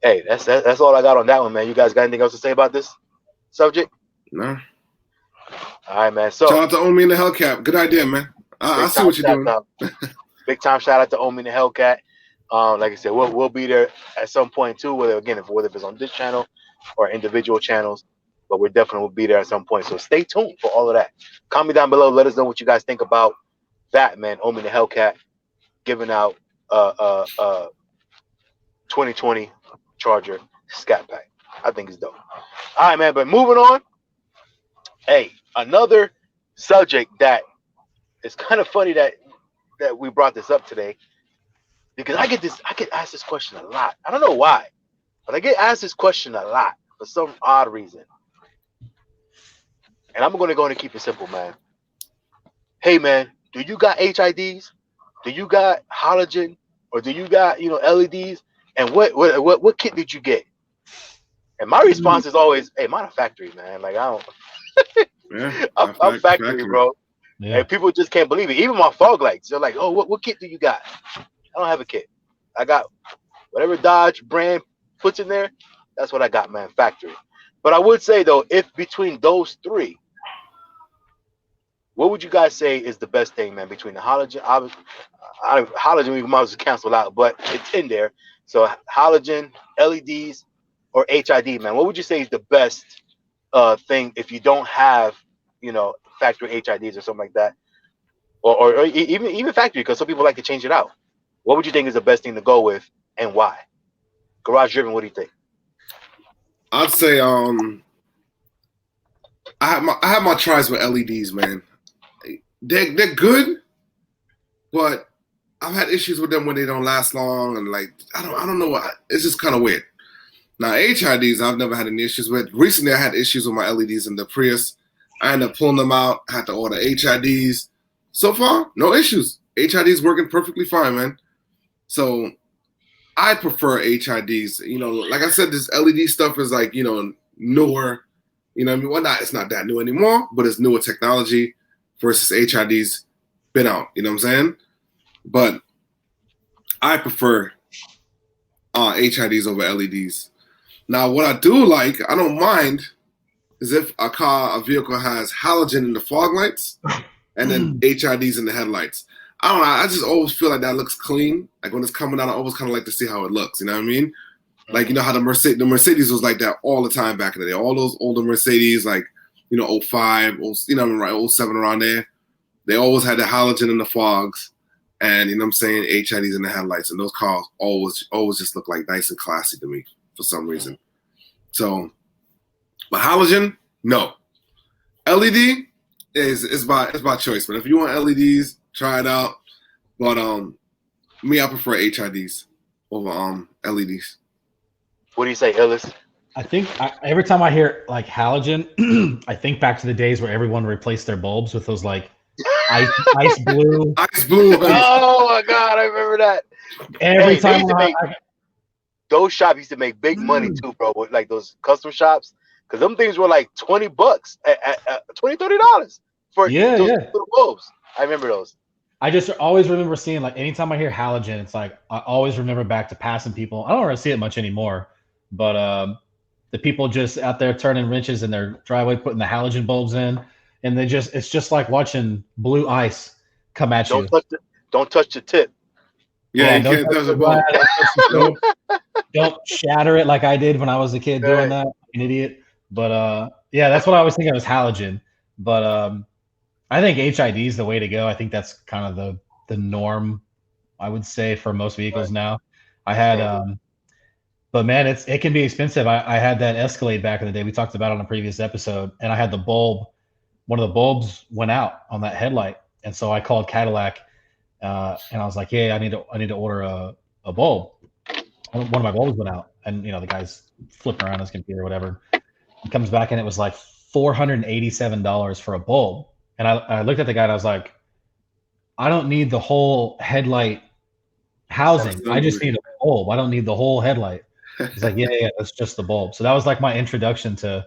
hey, that's all I got on that one, man. You guys got anything else to say about this subject? No. All right, man. So shout out to OMI and the Hellcat. Good idea, man. I see what you're doing. Big time shout out to OMI and the Hellcat. Like I said, we'll be there at some point too, whether it's on this channel or individual channels, but we definitely will be there at some point. So stay tuned for all of that. Comment down below. Let us know what you guys think about that, man. OMI and the Hellcat giving out 2020 Charger Scat Pack. I think it's dope. All right, man. But moving on. Hey, another subject that it's kind of funny that we brought this up today, because I get asked this question a lot. I don't know why, but I get asked this question a lot for some odd reason. And I'm going to go and keep it simple, man. Hey, man, do you got HIDs? Do you got halogen? Or do you got, you know, LEDs? And what kit did you get? And my response is always, hey, mine a factory, man. Like, I don't. I'm factory, bro. Yeah. And people just can't believe it. Even my fog lights, they're like, oh, what kit do you got? I don't have a kit. I got whatever Dodge brand puts in there. That's what I got, man. Factory. But I would say, though, if between those three, what would you guys say is the best thing, man? Between the halogen, halogen we might as well cancel out, but it's in there. So halogen, LEDs, or HID, man. What would you say is the best thing if you don't have, you know, factory HIDs or something like that, or even factory, because some people like to change it out. What would you think is the best thing to go with, and why? Garage driven, what do you think? I'd say I have my tries with LEDs, man. They're good, but I've had issues with them when they don't last long, and like I don't know what, it's just kind of weird. Now HIDs I've never had any issues with. Recently I had issues with my LEDs in the Prius. I ended up pulling them out, had to order HIDs. So far, no issues. HIDs working perfectly fine, man. So I prefer HIDs. You know, like I said, this LED stuff is like, you know, newer. You know what I mean? Well, it's not that new anymore, but it's newer technology versus HIDs been out. You know what I'm saying? But I prefer HIDs over LEDs. Now, what I do like, I don't mind is if a vehicle has halogen in the fog lights and then HIDs in the headlights. I don't know. I just always feel like that looks clean. Like when it's coming out, I always kind of like to see how it looks. You know what I mean? Like, you know how the Mercedes was like that all the time back in the day. All those older Mercedes, like, you know, 05, you know, right, 07 around there. They always had the halogen in the fogs and, you know what I'm saying, HIDs in the headlights. And those cars always just look like nice and classy to me for some reason. So, but halogen, no. LED is by choice. But if you want LEDs, try it out. But me, I prefer HIDs over LEDs. What do you say, Illest? I think every time I hear like halogen, I think back to the days where everyone replaced their bulbs with those like ice blue. Ice blue. Oh my God, I remember that. Every time those shops used to make big money too, bro. With like those custom shops, because them things were like $20 at $20-$30 for those little bulbs. I remember those. I just always remember seeing, like, anytime I hear halogen, it's like I always remember back to passing people. I don't really see it much anymore, but the people just out there turning wrenches in their driveway, putting the halogen bulbs in, and it's just like watching blue ice come at you. Don't touch the tip. Yeah, you can't touch the bulb. Don't shatter it like I did when I was a kid doing that. An idiot. But yeah, that's what I was thinking was halogen. But I think HID is the way to go. I think that's kind of the norm, I would say, for most vehicles now. I had but man, it can be expensive. I had that Escalade back in the day. We talked about it on a previous episode, and I had the bulb. One of the bulbs went out on that headlight, and so I called Cadillac, and I was like, "Hey, I need to order a bulb." One of my bulbs went out, and you know the guy's flipping around his computer or whatever. He comes back, and it was like $487 for a bulb. And I looked at the guy, and I was like, "I don't need the whole headlight housing. I just need a bulb. I don't need the whole headlight." He's like, yeah, that's just the bulb. So that was like my introduction to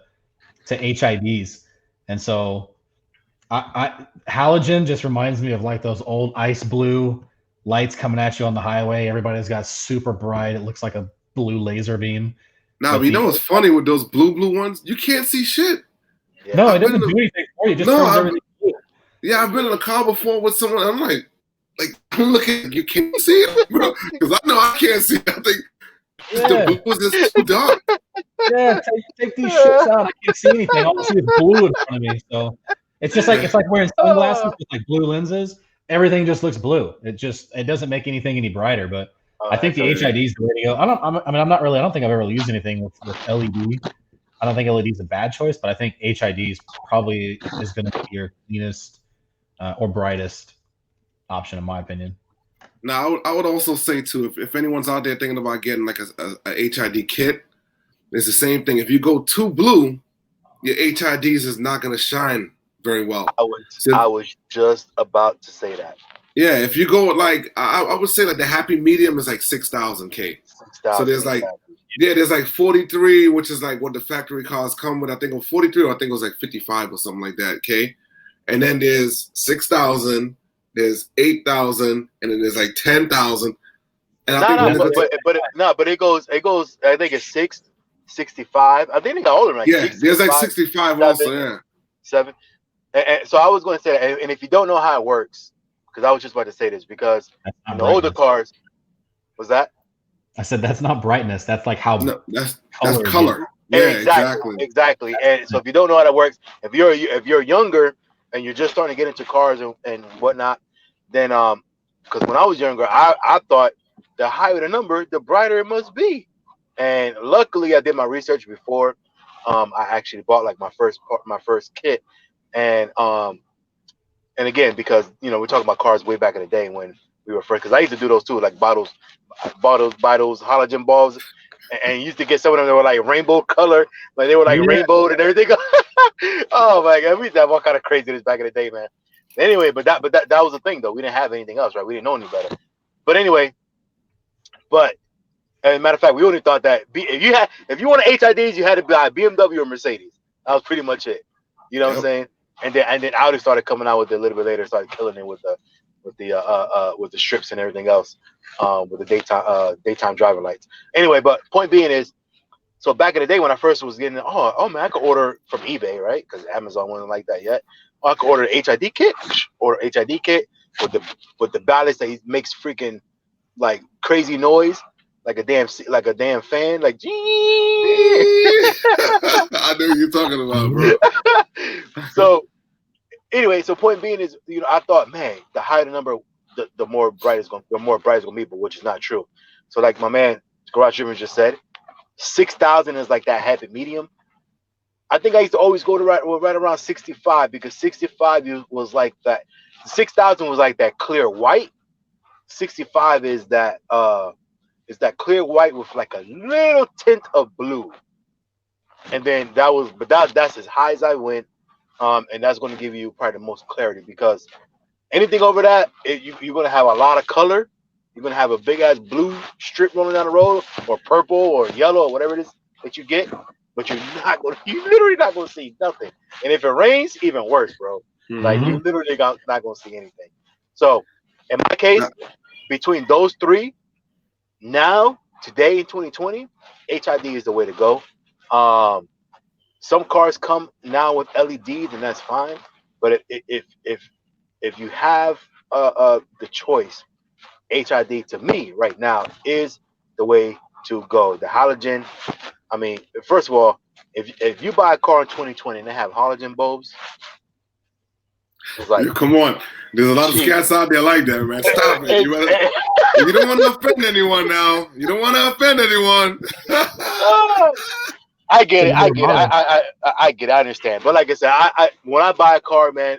HIDs. And so I halogen just reminds me of like those old ice blue lights coming at you on the highway. Everybody's got super bright. It looks like a blue laser beam. Now, you know what's funny with those blue ones? You can't see shit. Yeah. No, it doesn't do anything for you. It just turns everything blue. Yeah, I've been in a car before with someone. I'm like I'm looking. You can't see it, bro, because I know I can't see it. I think the blue is just too dark. Yeah, take these shits out. I can't see anything. All I see is blue in front of me. So it's like wearing sunglasses with like blue lenses. Everything just looks blue. It doesn't make anything any brighter. But I think the HID is the way to go. I don't think I've ever used anything with LED. I don't think LED is a bad choice, but I think HID is probably going to be your cleanest or brightest option, in my opinion. Now, I would also say too, if anyone's out there thinking about getting like a HID kit, it's the same thing. If you go too blue, your HIDs is not going to shine very well. I was just about to say that. Yeah, if you go with like, I would say like the happy medium is like 6,000 K. So there's like, there's like 43, which is like what the factory cars come with. I think it was 43, or I think it was like 55 or something like that. K, and then there's 6,000. There's 8,000, and then there's like 10,000. And but it goes. I think it's 65. I think they got older. Like there's like 65 also. Yeah, 7. And so I was going to say that, and if you don't know how it works, because I was just about to say this, because in the older cars, was that? I said that's not brightness. That's like how. No, that's color. Yeah, exactly. And so if you don't know how that works, if you're younger and you're just starting to get into cars and whatnot, then because when I was younger, I thought the higher the number, the brighter it must be. And luckily, I did my research before I actually bought like my first kit. And again, because we're talking about cars way back in the day when we were first, because I used to do those too, like buy those halogen bulbs, and used to get some of them that were like rainbow color, like they were like rainbowed and everything. Oh my God, we used to have all kind of craziness back in the day, man. Anyway, but that was the thing though. We didn't have anything else, right? We didn't know any better. But anyway, as a matter of fact, we only thought that if you wanted HIDs, you had to buy a BMW or Mercedes. That was pretty much it. You know what I'm saying? And then Audi started coming out with it a little bit later, started killing it with the strips and everything else, with the daytime driver lights. Anyway, but point being is, So back in the day when I first was getting, oh man, I could order from eBay, right? Because Amazon wasn't like that yet. I could order an HID kit, or HID kit with the ballast that he makes freaking like crazy noise, like a damn fan, like. I know what you're talking about, bro. So anyway, so point being is, I thought, man, the higher the number, the more bright it's gonna be, but which is not true. So like my man Garage Driven just said, 6,000 is like that happy medium. I think I used to always go to right around 65, because 65 was like that. 6,000 was like that clear white. 65 is that clear white with like a little tint of blue. And then that's as high as I went. And that's going to give you probably the most clarity, because anything over that, you're going to have a lot of color. You're going to have a big ass blue strip rolling down the road, or purple or yellow or whatever it is that you get. But you're literally not going to see nothing. And if it rains, even worse, bro. Like you literally not going to see anything. So in my case, between those three, now, today in 2020, HID is the way to go. Some cars come now with LEDs, and that's fine. But if you have the choice, HID to me right now is the way to go. The halogen. I mean, first of all, if you buy a car in 2020 and they have halogen bulbs, it's like, come on. There's a lot of scats out there like that, man. Stop it. You don't want to offend anyone now. You don't want to offend anyone. I get it. I get it. I understand. But like I said, I when I buy a car, man,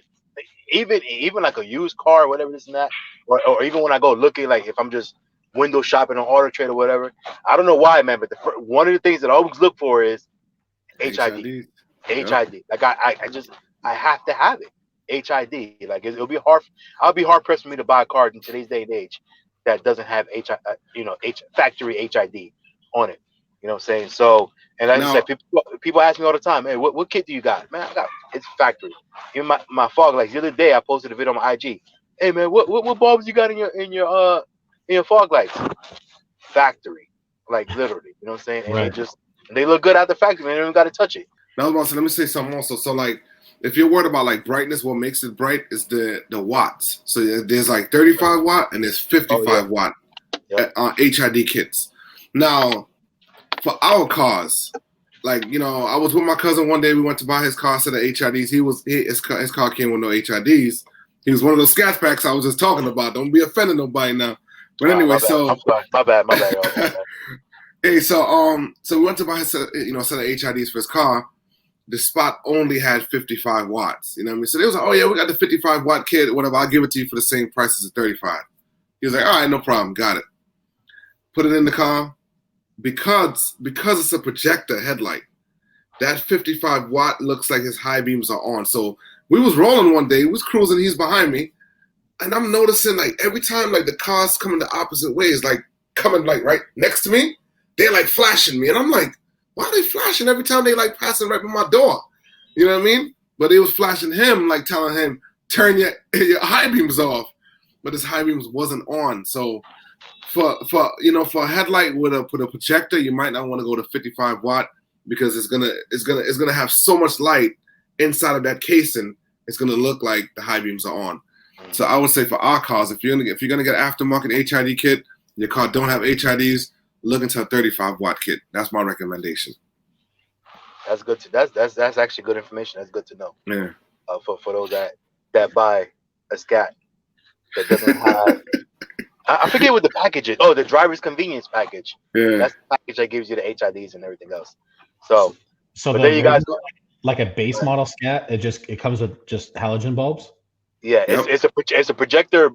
even like a used car or whatever, this and that, or even when I go looking, like if I'm just window shopping on Auto Trade or whatever, I don't know why, man, but one of the things that I always look for is HID. HID. Like I have to have it. HID. Like it'll be hard. I'll be hard pressed for me to buy a car in today's day and age that doesn't have factory HID on it. You know what I'm saying? So, and like I said, people ask me all the time, hey, what kit do you got? Man, it's factory. Even my fog lights. The other day, I posted a video on my IG. Hey man, what bulbs you got in your fog lights? Factory, like literally. You know what I'm saying? And right. they look good out the factory. Man, they don't got to touch it. Now, let me say something also. So like, if you're worried about like brightness, what makes it bright is the watts. So there's like 35 watt and there's 55 watt HID kits. Now, for our cars, like, I was with my cousin one day. We went to buy his car set of HIDs. His car came with no HIDs. He was one of those scat packs I was just talking about. Don't be offending nobody now. But anyway, my bad. Hey, so we went to buy his set of HIDs for his car. The spot only had 55 watts. You know what I mean? So they was like, oh yeah, we got the 55 watt kit, whatever. I'll give it to you for the same price as the 35. He was like, all right, no problem, got it. Put it in the car. Because it's a projector headlight, that 55 watt looks like his high beams are on. So we was rolling one day, we was cruising, he's behind me, and I'm noticing like every time like the cars coming the opposite ways, like coming like right next to me, they're like flashing me, and I'm like, why are they flashing every time they like passing right by my door? You know what I mean? But they was flashing him, like telling him, turn your high beams off, but his high beams wasn't on. So for a headlight with a projector, you might not want to go to 55 watt because it's gonna have so much light inside of that casing. It's gonna look like the high beams are on. So I would say for our cars, if you're gonna get aftermarket HID kit, your car don't have HIDs, look into a 35 watt kit. That's my recommendation. That's good that's actually good information. That's good to know. Yeah. For those that buy a Scat that doesn't have. I forget what the package is. Oh, the driver's convenience package. Yeah. That's the package that gives you the HIDs and everything else. So there you guys go. Like a base model Scat, it comes with just halogen bulbs. Yeah, it's a projector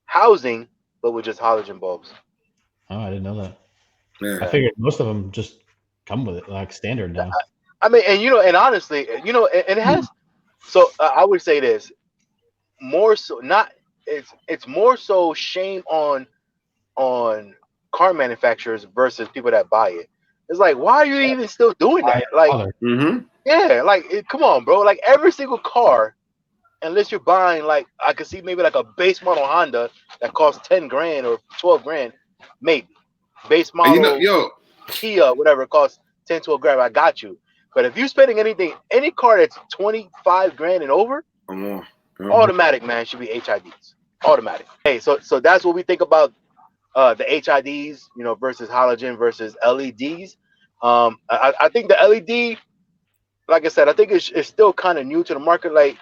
housing, but with just halogen bulbs. Oh, I didn't know that. Yeah. I figured most of them just come with it, like standard now. I mean, and honestly, and it has. So I would say this more so not. It's more so shame on car manufacturers versus people that buy it. It's like, why are you even still doing that? Like, yeah, like come on, bro. Like every single car, unless you're buying like I could see maybe like a base model Honda that costs 10 grand or 12 grand, maybe base model Kia, whatever, it costs 10, 12 grand, I got you. But if you're spending any car that's 25 grand and over, automatic, man, should be HIDs. Automatic. Hey, so that's what we think about the HIDs, you know, versus halogen versus LEDs. I think the LED, like I said, I think it's still kind of new to the market, like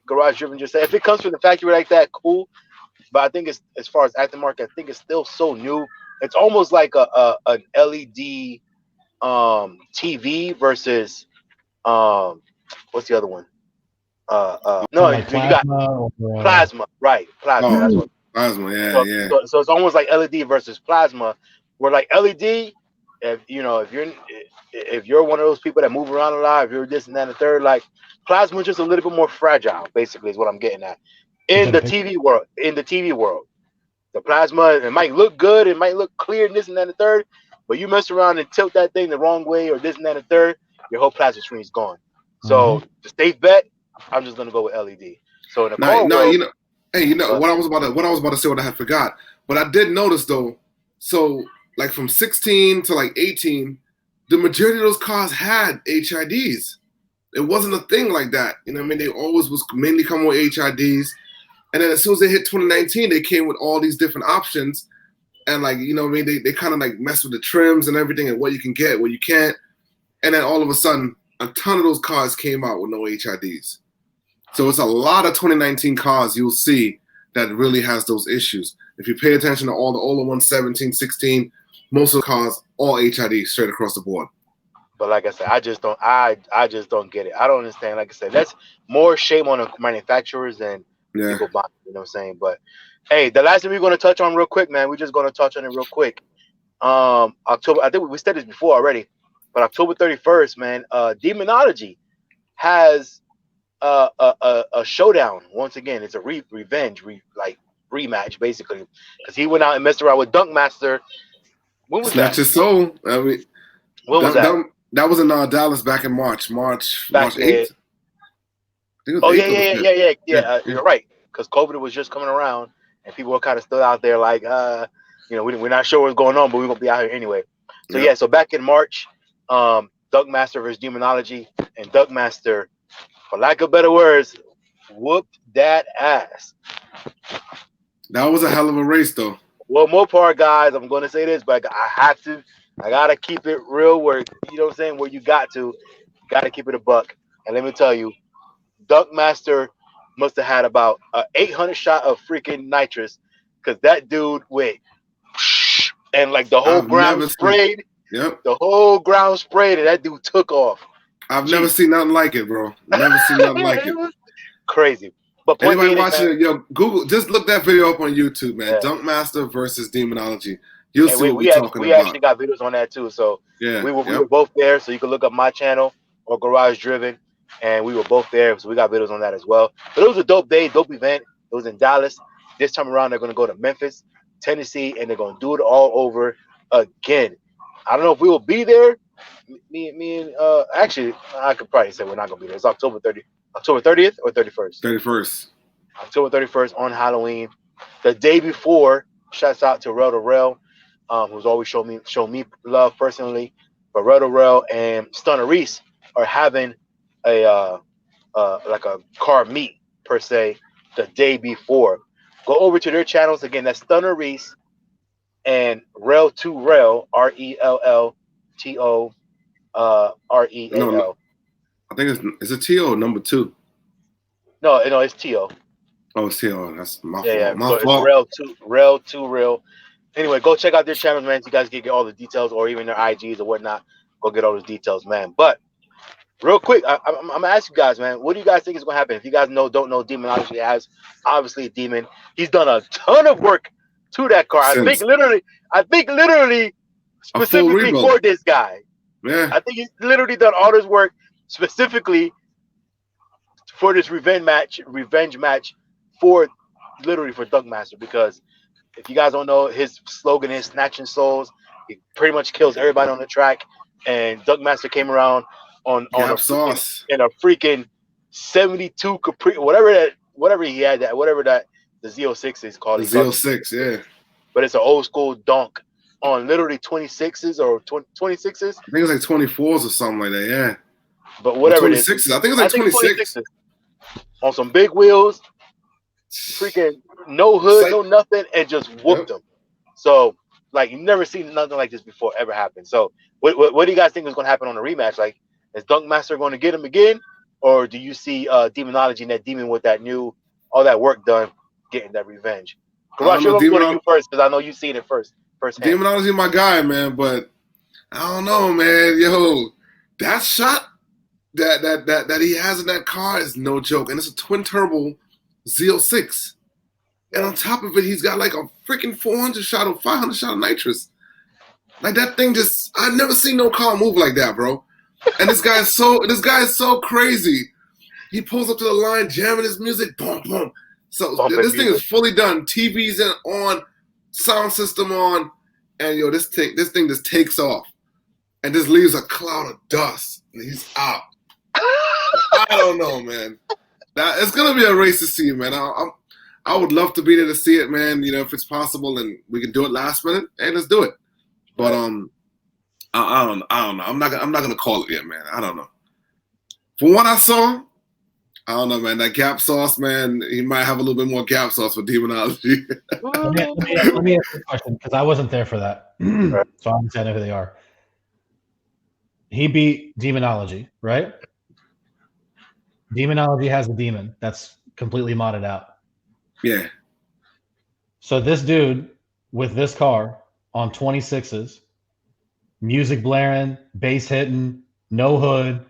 Garage Driven just said. If it comes from the factory like that, cool. But I think it's, as far as aftermarket, I think it's still so new. It's almost like an LED TV versus what's the other one? No, like you got plasma, right? Plasma. That's what. Plasma, yeah. So it's almost like LED versus plasma, where like LED, if you're one of those people that move around a lot, if you're this and that and the third, like plasma is just a little bit more fragile, basically, is what I'm getting at. In the TV world, the plasma, it might look good, it might look clear, and this and that and the third, but you mess around and tilt that thing the wrong way or this and that and the third, your whole plasma screen is gone. So the safe bet, I'm just gonna go with LED. So in the car world, what I was about to say, what I had forgot, but I did notice though. So like from 16 to like 18, the majority of those cars had HIDs. It wasn't a thing like that. You know what I mean? They always was mainly coming with HIDs. And then as soon as they hit 2019, they came with all these different options. And like, you know what I mean? They kind of like mess with the trims and everything and what you can get, what you can't. And then all of a sudden, a ton of those cars came out with no HIDs. So it's a lot of 2019 cars you'll see that really has those issues. If you pay attention to all the older ones, 17, 16, most of the cars, all HIDs straight across the board. But like I said, I just don't get it. I don't understand. Like I said, that's more shame on the manufacturers than people buying. You know what I'm saying? But hey, the last thing we're going to touch on real quick, man. We're just going to touch on it real quick. October. I think we said this before already, but October 31st, man. Demonology has a showdown once again. It's a revenge rematch basically, because he went out and messed around with DONKMASTER. When was Snatch that? his soul. I mean, when was that? That was in Dallas back in March 8th. Oh yeah. You're right, because COVID was just coming around, and people were kind of still out there like, we're not sure what's going on, but we're gonna be out here anyway. So so back in March, DONKMASTER versus Demonology, and DONKMASTER, for lack of better words, whooped that ass. That was a hell of a race, though. One more part, guys. I'm gonna say this, but I gotta keep it real where, you know what I'm saying, where you gotta keep it a buck. And let me tell you, DONKMASTER must have had about 800 shot of freaking nitrous, because that dude went and like the whole ground sprayed. Yep. The whole ground sprayed and that dude took off. I've never seen nothing like it, bro. Never seen nothing like it. Crazy. But anybody watching it, Google, just look that video up on YouTube, man. DONKMASTER versus Demonology. You'll see what we're talking about. We actually got videos on that too. So we were both there. So you can look up my channel or Garage Driven, and we were both there. So we got videos on that as well. But it was a dope day, dope event. It was in Dallas. This time around, they're going to go to Memphis, Tennessee, and they're going to do it all over again. I don't know if we will be there. Me and actually, I could probably say we're not going to be there. It's October 30th or 31st? 31st. October 31st on Halloween. The day before, shouts out to Rel to Rel, who's always shown me love personally. But Rel to Rel and Stunner Reese are having a like a car meet per se the day before. Go over to their channels again. That's Stunner Reese and Rel to Rel, RELLTO REAL. No. I think it's a TO number 2. No, it's TO. Oh, it's TO. That's my fault. Yeah. My so fault. It's Rel to Rel. Anyway, go check out their channels, man. So you guys can get all the details, or even their IGs or whatnot. Go get all those details, man. But real quick, I'm gonna ask you guys, man. What do you guys think is gonna happen? If you guys don't know, Demonology has obviously a demon. He's done a ton of work to that car. I think literally specifically for this guy. Yeah. I think he's literally done all this work specifically for this revenge match for DONKMASTER, because if you guys don't know, his slogan is snatching souls. He pretty much kills everybody on the track, and DONKMASTER came around in a freaking 72 Capri, whatever he had, that the Z06 is called. The Z06, yeah. But it's an old school donk on literally 26s or 26s. I think it's like 24s or something like that. Yeah. But whatever it is. 26s. I think it's like 26. On some big wheels, freaking no hood, no nothing, and just whooped them. So, like, you've never seen nothing like this before ever happen. So, what do you guys think is going to happen on the rematch? Like, is DONKMASTER going to get him again? Or do you see Demonology and that demon with that new, all that work done, getting that revenge? Karash, I'm going to you first because I know you've seen it first. Demonology, my guy, man, but I don't know, man. Yo, that shot that he has in that car is no joke, and it's a twin turbo Z06, and on top of it, he's got like a freaking 400 shot or 500 shot of nitrous. Like that thing I've never seen no car move like that, bro. And this guy is so crazy. He pulls up to the line, jamming his music, boom, boom. So this thing is fully done. TV's on, sound system on, and yo, this thing just takes off, and just leaves a cloud of dust, and he's out. I don't know, man. It's gonna be a race to see, man. I would love to be there to see it, man. You know, if it's possible, and we can do it last minute, hey, let's do it. But I don't know. I'm not gonna call it yet, man. I don't know. From what I saw, I don't know, man. That gap sauce, man. He might have a little bit more gap sauce for Demonology. let me ask you a question because I wasn't there for that, so I don't know who they are. He beat Demonology, right? Demonology has a demon that's completely modded out. Yeah. So this dude with this car on 26s, music blaring, bass hitting, no hood,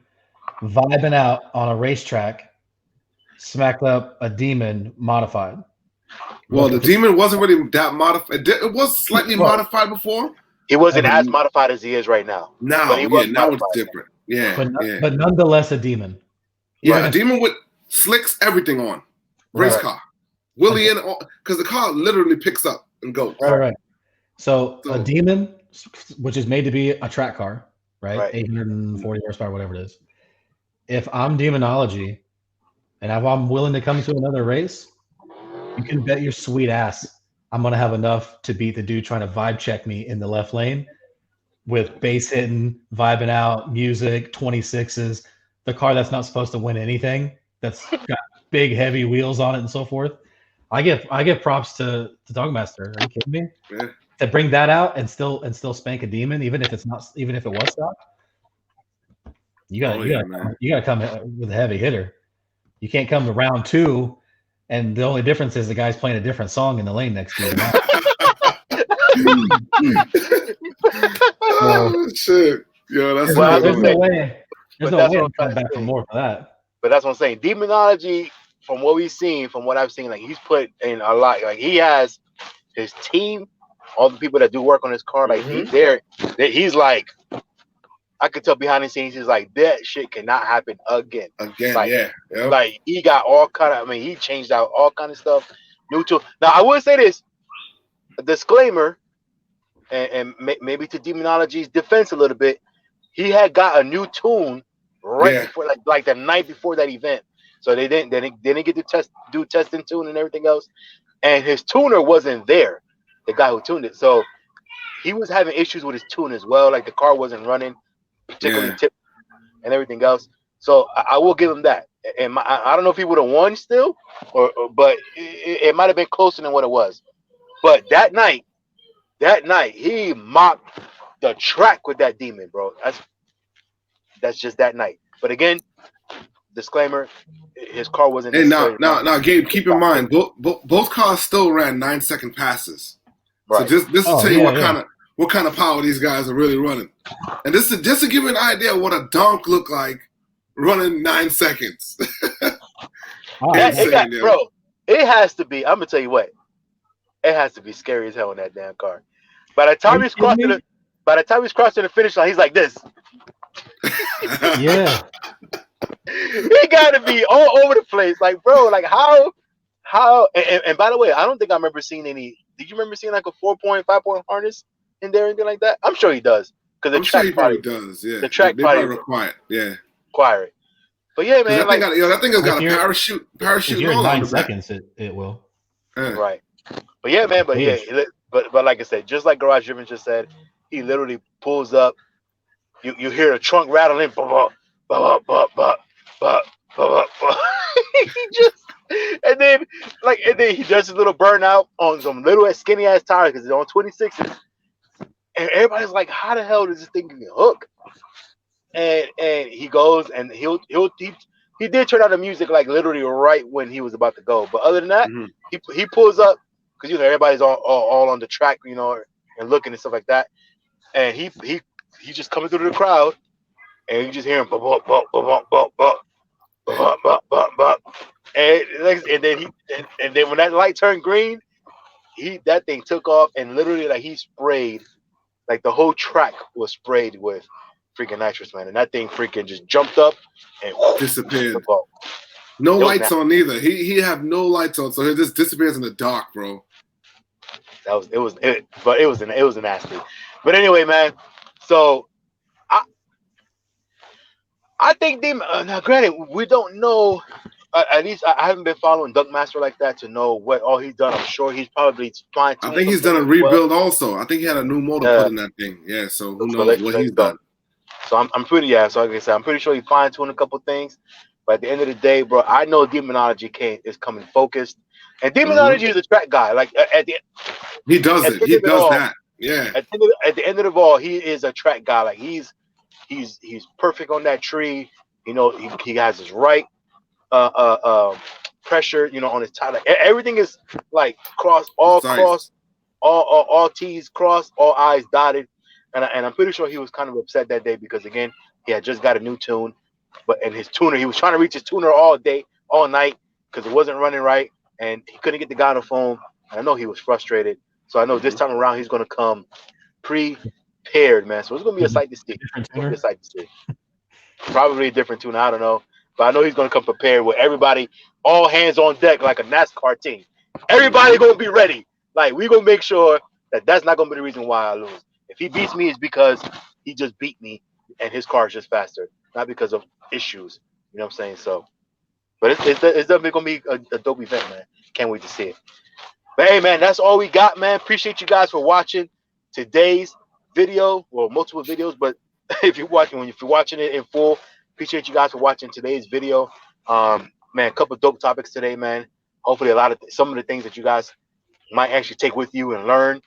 vibing out on a racetrack, smacked up a demon modified. Well, the demon wasn't really that modified. It was slightly modified before. It wasn't as modified as he is right now. Now it's different. Yeah, but nonetheless a demon. Yeah, a demon with slicks, everything on. Race car. Willie in, because the car literally picks up and goes. All right. So a demon, which is made to be a track car, right? 840 horsepower, whatever it is. If I'm Demonology and if I'm willing to come to another race, you can bet your sweet ass I'm going to have enough to beat the dude trying to vibe check me in the left lane with bass hitting, vibing out, music, 26s, the car that's not supposed to win anything, that's got big, heavy wheels on it and so forth. I give props to DONKMASTer. Are you kidding me? Yeah. To bring that out and still spank a demon, even if it was stock. You gotta come with a heavy hitter. You can't come to round 2, and the only difference is the guy's playing a different song in the lane next to you. Oh shit! Yo, that's there's no way to come back for more for that. But that's what I'm saying. Demonology, from what we've seen, from what I've seen, like he's put in a lot. Like he has his team, all the people that do work on his car. Like he's like, I could tell behind the scenes, he's like, that shit cannot happen again. Like, yeah. Yep. Like he got all kind of. I mean, he changed out all kind of stuff. New tool. Now I would say this, a disclaimer, and maybe to Demonology's defense a little bit, he had got a new tune before, like the night before that event. So they didn't get to do testing tune and everything else, and his tuner wasn't there, the guy who tuned it. So he was having issues with his tune as well. Like the car wasn't running, particularly tip and everything else. So I will give him that. And I don't know if he would have won still, but it might have been closer than what it was. But that night, he mopped the track with that demon, bro. That's just that night. But again, disclaimer, his car wasn't. Hey, now, Gabe, keep in mind, both cars still ran 9-second passes. Right. So just to tell you what kind of power these guys are really running, and this is just to give you an idea of what a donk look like running 9 seconds. Bro, it has to be. I'm gonna tell you what, it has to be scary as hell in that damn car. By the time he's crossing the finish line, he's like this. Yeah. He gotta be all over the place, like bro, like how and by the way, I don't think I remember seeing any. Did you remember seeing like a 4-point, 5-point harness in there, anything like that? I'm sure he does, because the track probably does. Yeah, the track probably required. Yeah, require it. But yeah, man, that thing has got a parachute. If you're in 9 seconds, it will. Right. But yeah, man. But yeah, but like I said, just like Garage Driven just said, he literally pulls up. You hear the trunk rattling, he just and then he does his little burnout on some little skinny ass tires because it's on 26s, and everybody's like, how the hell does this thing get hook? And he goes and he did turn out the music like literally right when he was about to go, but other than that, he pulls up because everybody's all on the track, and looking and stuff like that, and he just coming through the crowd. And you just hear him, and then when that light turned green, that thing took off, and literally like he sprayed, like the whole track was sprayed with freaking nitrous, man, and that thing freaking just jumped up and disappeared. No lights on either. He have no lights on, so it just disappears in the dark, bro. It was nasty. But anyway, man, so. I think now granted, we don't know, at least I haven't been following DONKMASTER like that to know what all he's done. I'm sure he's probably fine. I think he's done a rebuild also. I think he had a new motor put in that thing. Yeah, so who knows what he's done. So I'm pretty, so like I said, I'm pretty sure he fine-tuned a couple things. But at the end of the day, bro, I know Demonology is coming focused. And Demonology is a track guy. Like he does it. He does that. Yeah. At the end of the ball, he is a track guy. Like he's perfect on that tree. He has his right pressure, on his tie. Like, everything is like all T's crossed, all I's dotted. And I'm pretty sure he was kind of upset that day because again, he had just got a new tune, and his tuner, he was trying to reach his tuner all day, all night because it wasn't running right, and he couldn't get the guy on the phone. And I know he was frustrated. So I know this time around he's gonna come prepared, man. So it's gonna be a sight to see. Probably a different tune. I don't know, but I know he's gonna come prepared with everybody, all hands on deck, like a NASCAR team. Everybody gonna be ready. Like we gonna make sure that's not gonna be the reason why I lose. If he beats me, it's because he just beat me and his car is just faster, not because of issues. You know what I'm saying? So, but it's definitely gonna be a dope event, man. Can't wait to see it. But hey, man, that's all we got, man. Appreciate you guys for watching today's video, well, multiple videos, but if you're watching it in full, appreciate you guys for watching today's video. Man, a couple of dope topics today, man. Hopefully some of the things that you guys might actually take with you and learn.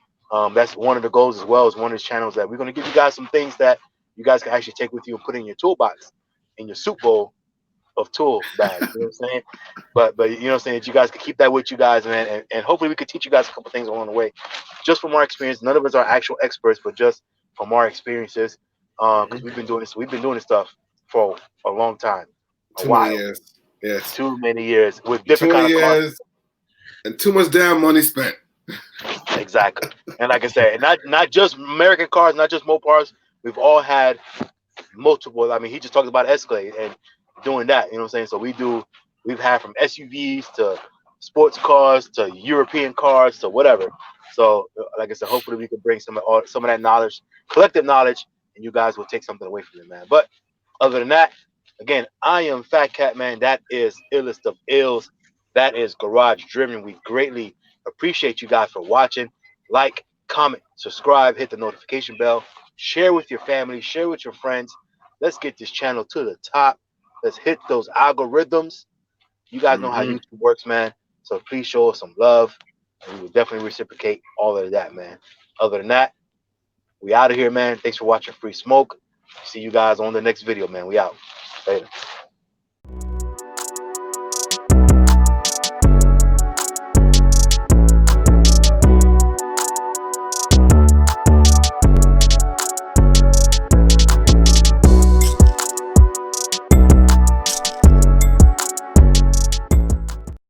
That's one of the goals, as well as one of the channels, that we're going to give you guys some things that you guys can actually take with you and put in your toolbox, in your soup bowl of tool bags. You know what I'm saying? But you know what I'm saying, that you guys can keep that with you guys, man, and hopefully we could teach you guys a couple things along the way, just from our experience. None of us are actual experts, but just from our experiences. Because we've been doing this stuff for a long time, a while. Years. Yes, too many years with different kind of cars, and too much damn money spent. Exactly, and like I said, not just American cars, not just Mopars. We've all had multiple. I mean, he just talked about Escalade and doing that. You know what I'm saying? So we've had from SUVs to sports cars to European cars to whatever. So like I said, hopefully we can bring some of that knowledge, collective knowledge, and you guys will take something away from it, man. But other than that, again, I am FaTKaT, man. That is Illest of Ills. That is Garage Driven. We greatly appreciate you guys for watching. Like, comment, subscribe, hit the notification bell, share with your family, share with your friends. Let's get this channel to the top. Let's hit those algorithms. You guys know how YouTube works, man. So please show us some love, and we will definitely reciprocate all of that, man. Other than that, we out of here, man. Thanks for watching Free Smoke. See you guys on the next video, man. We out. Later.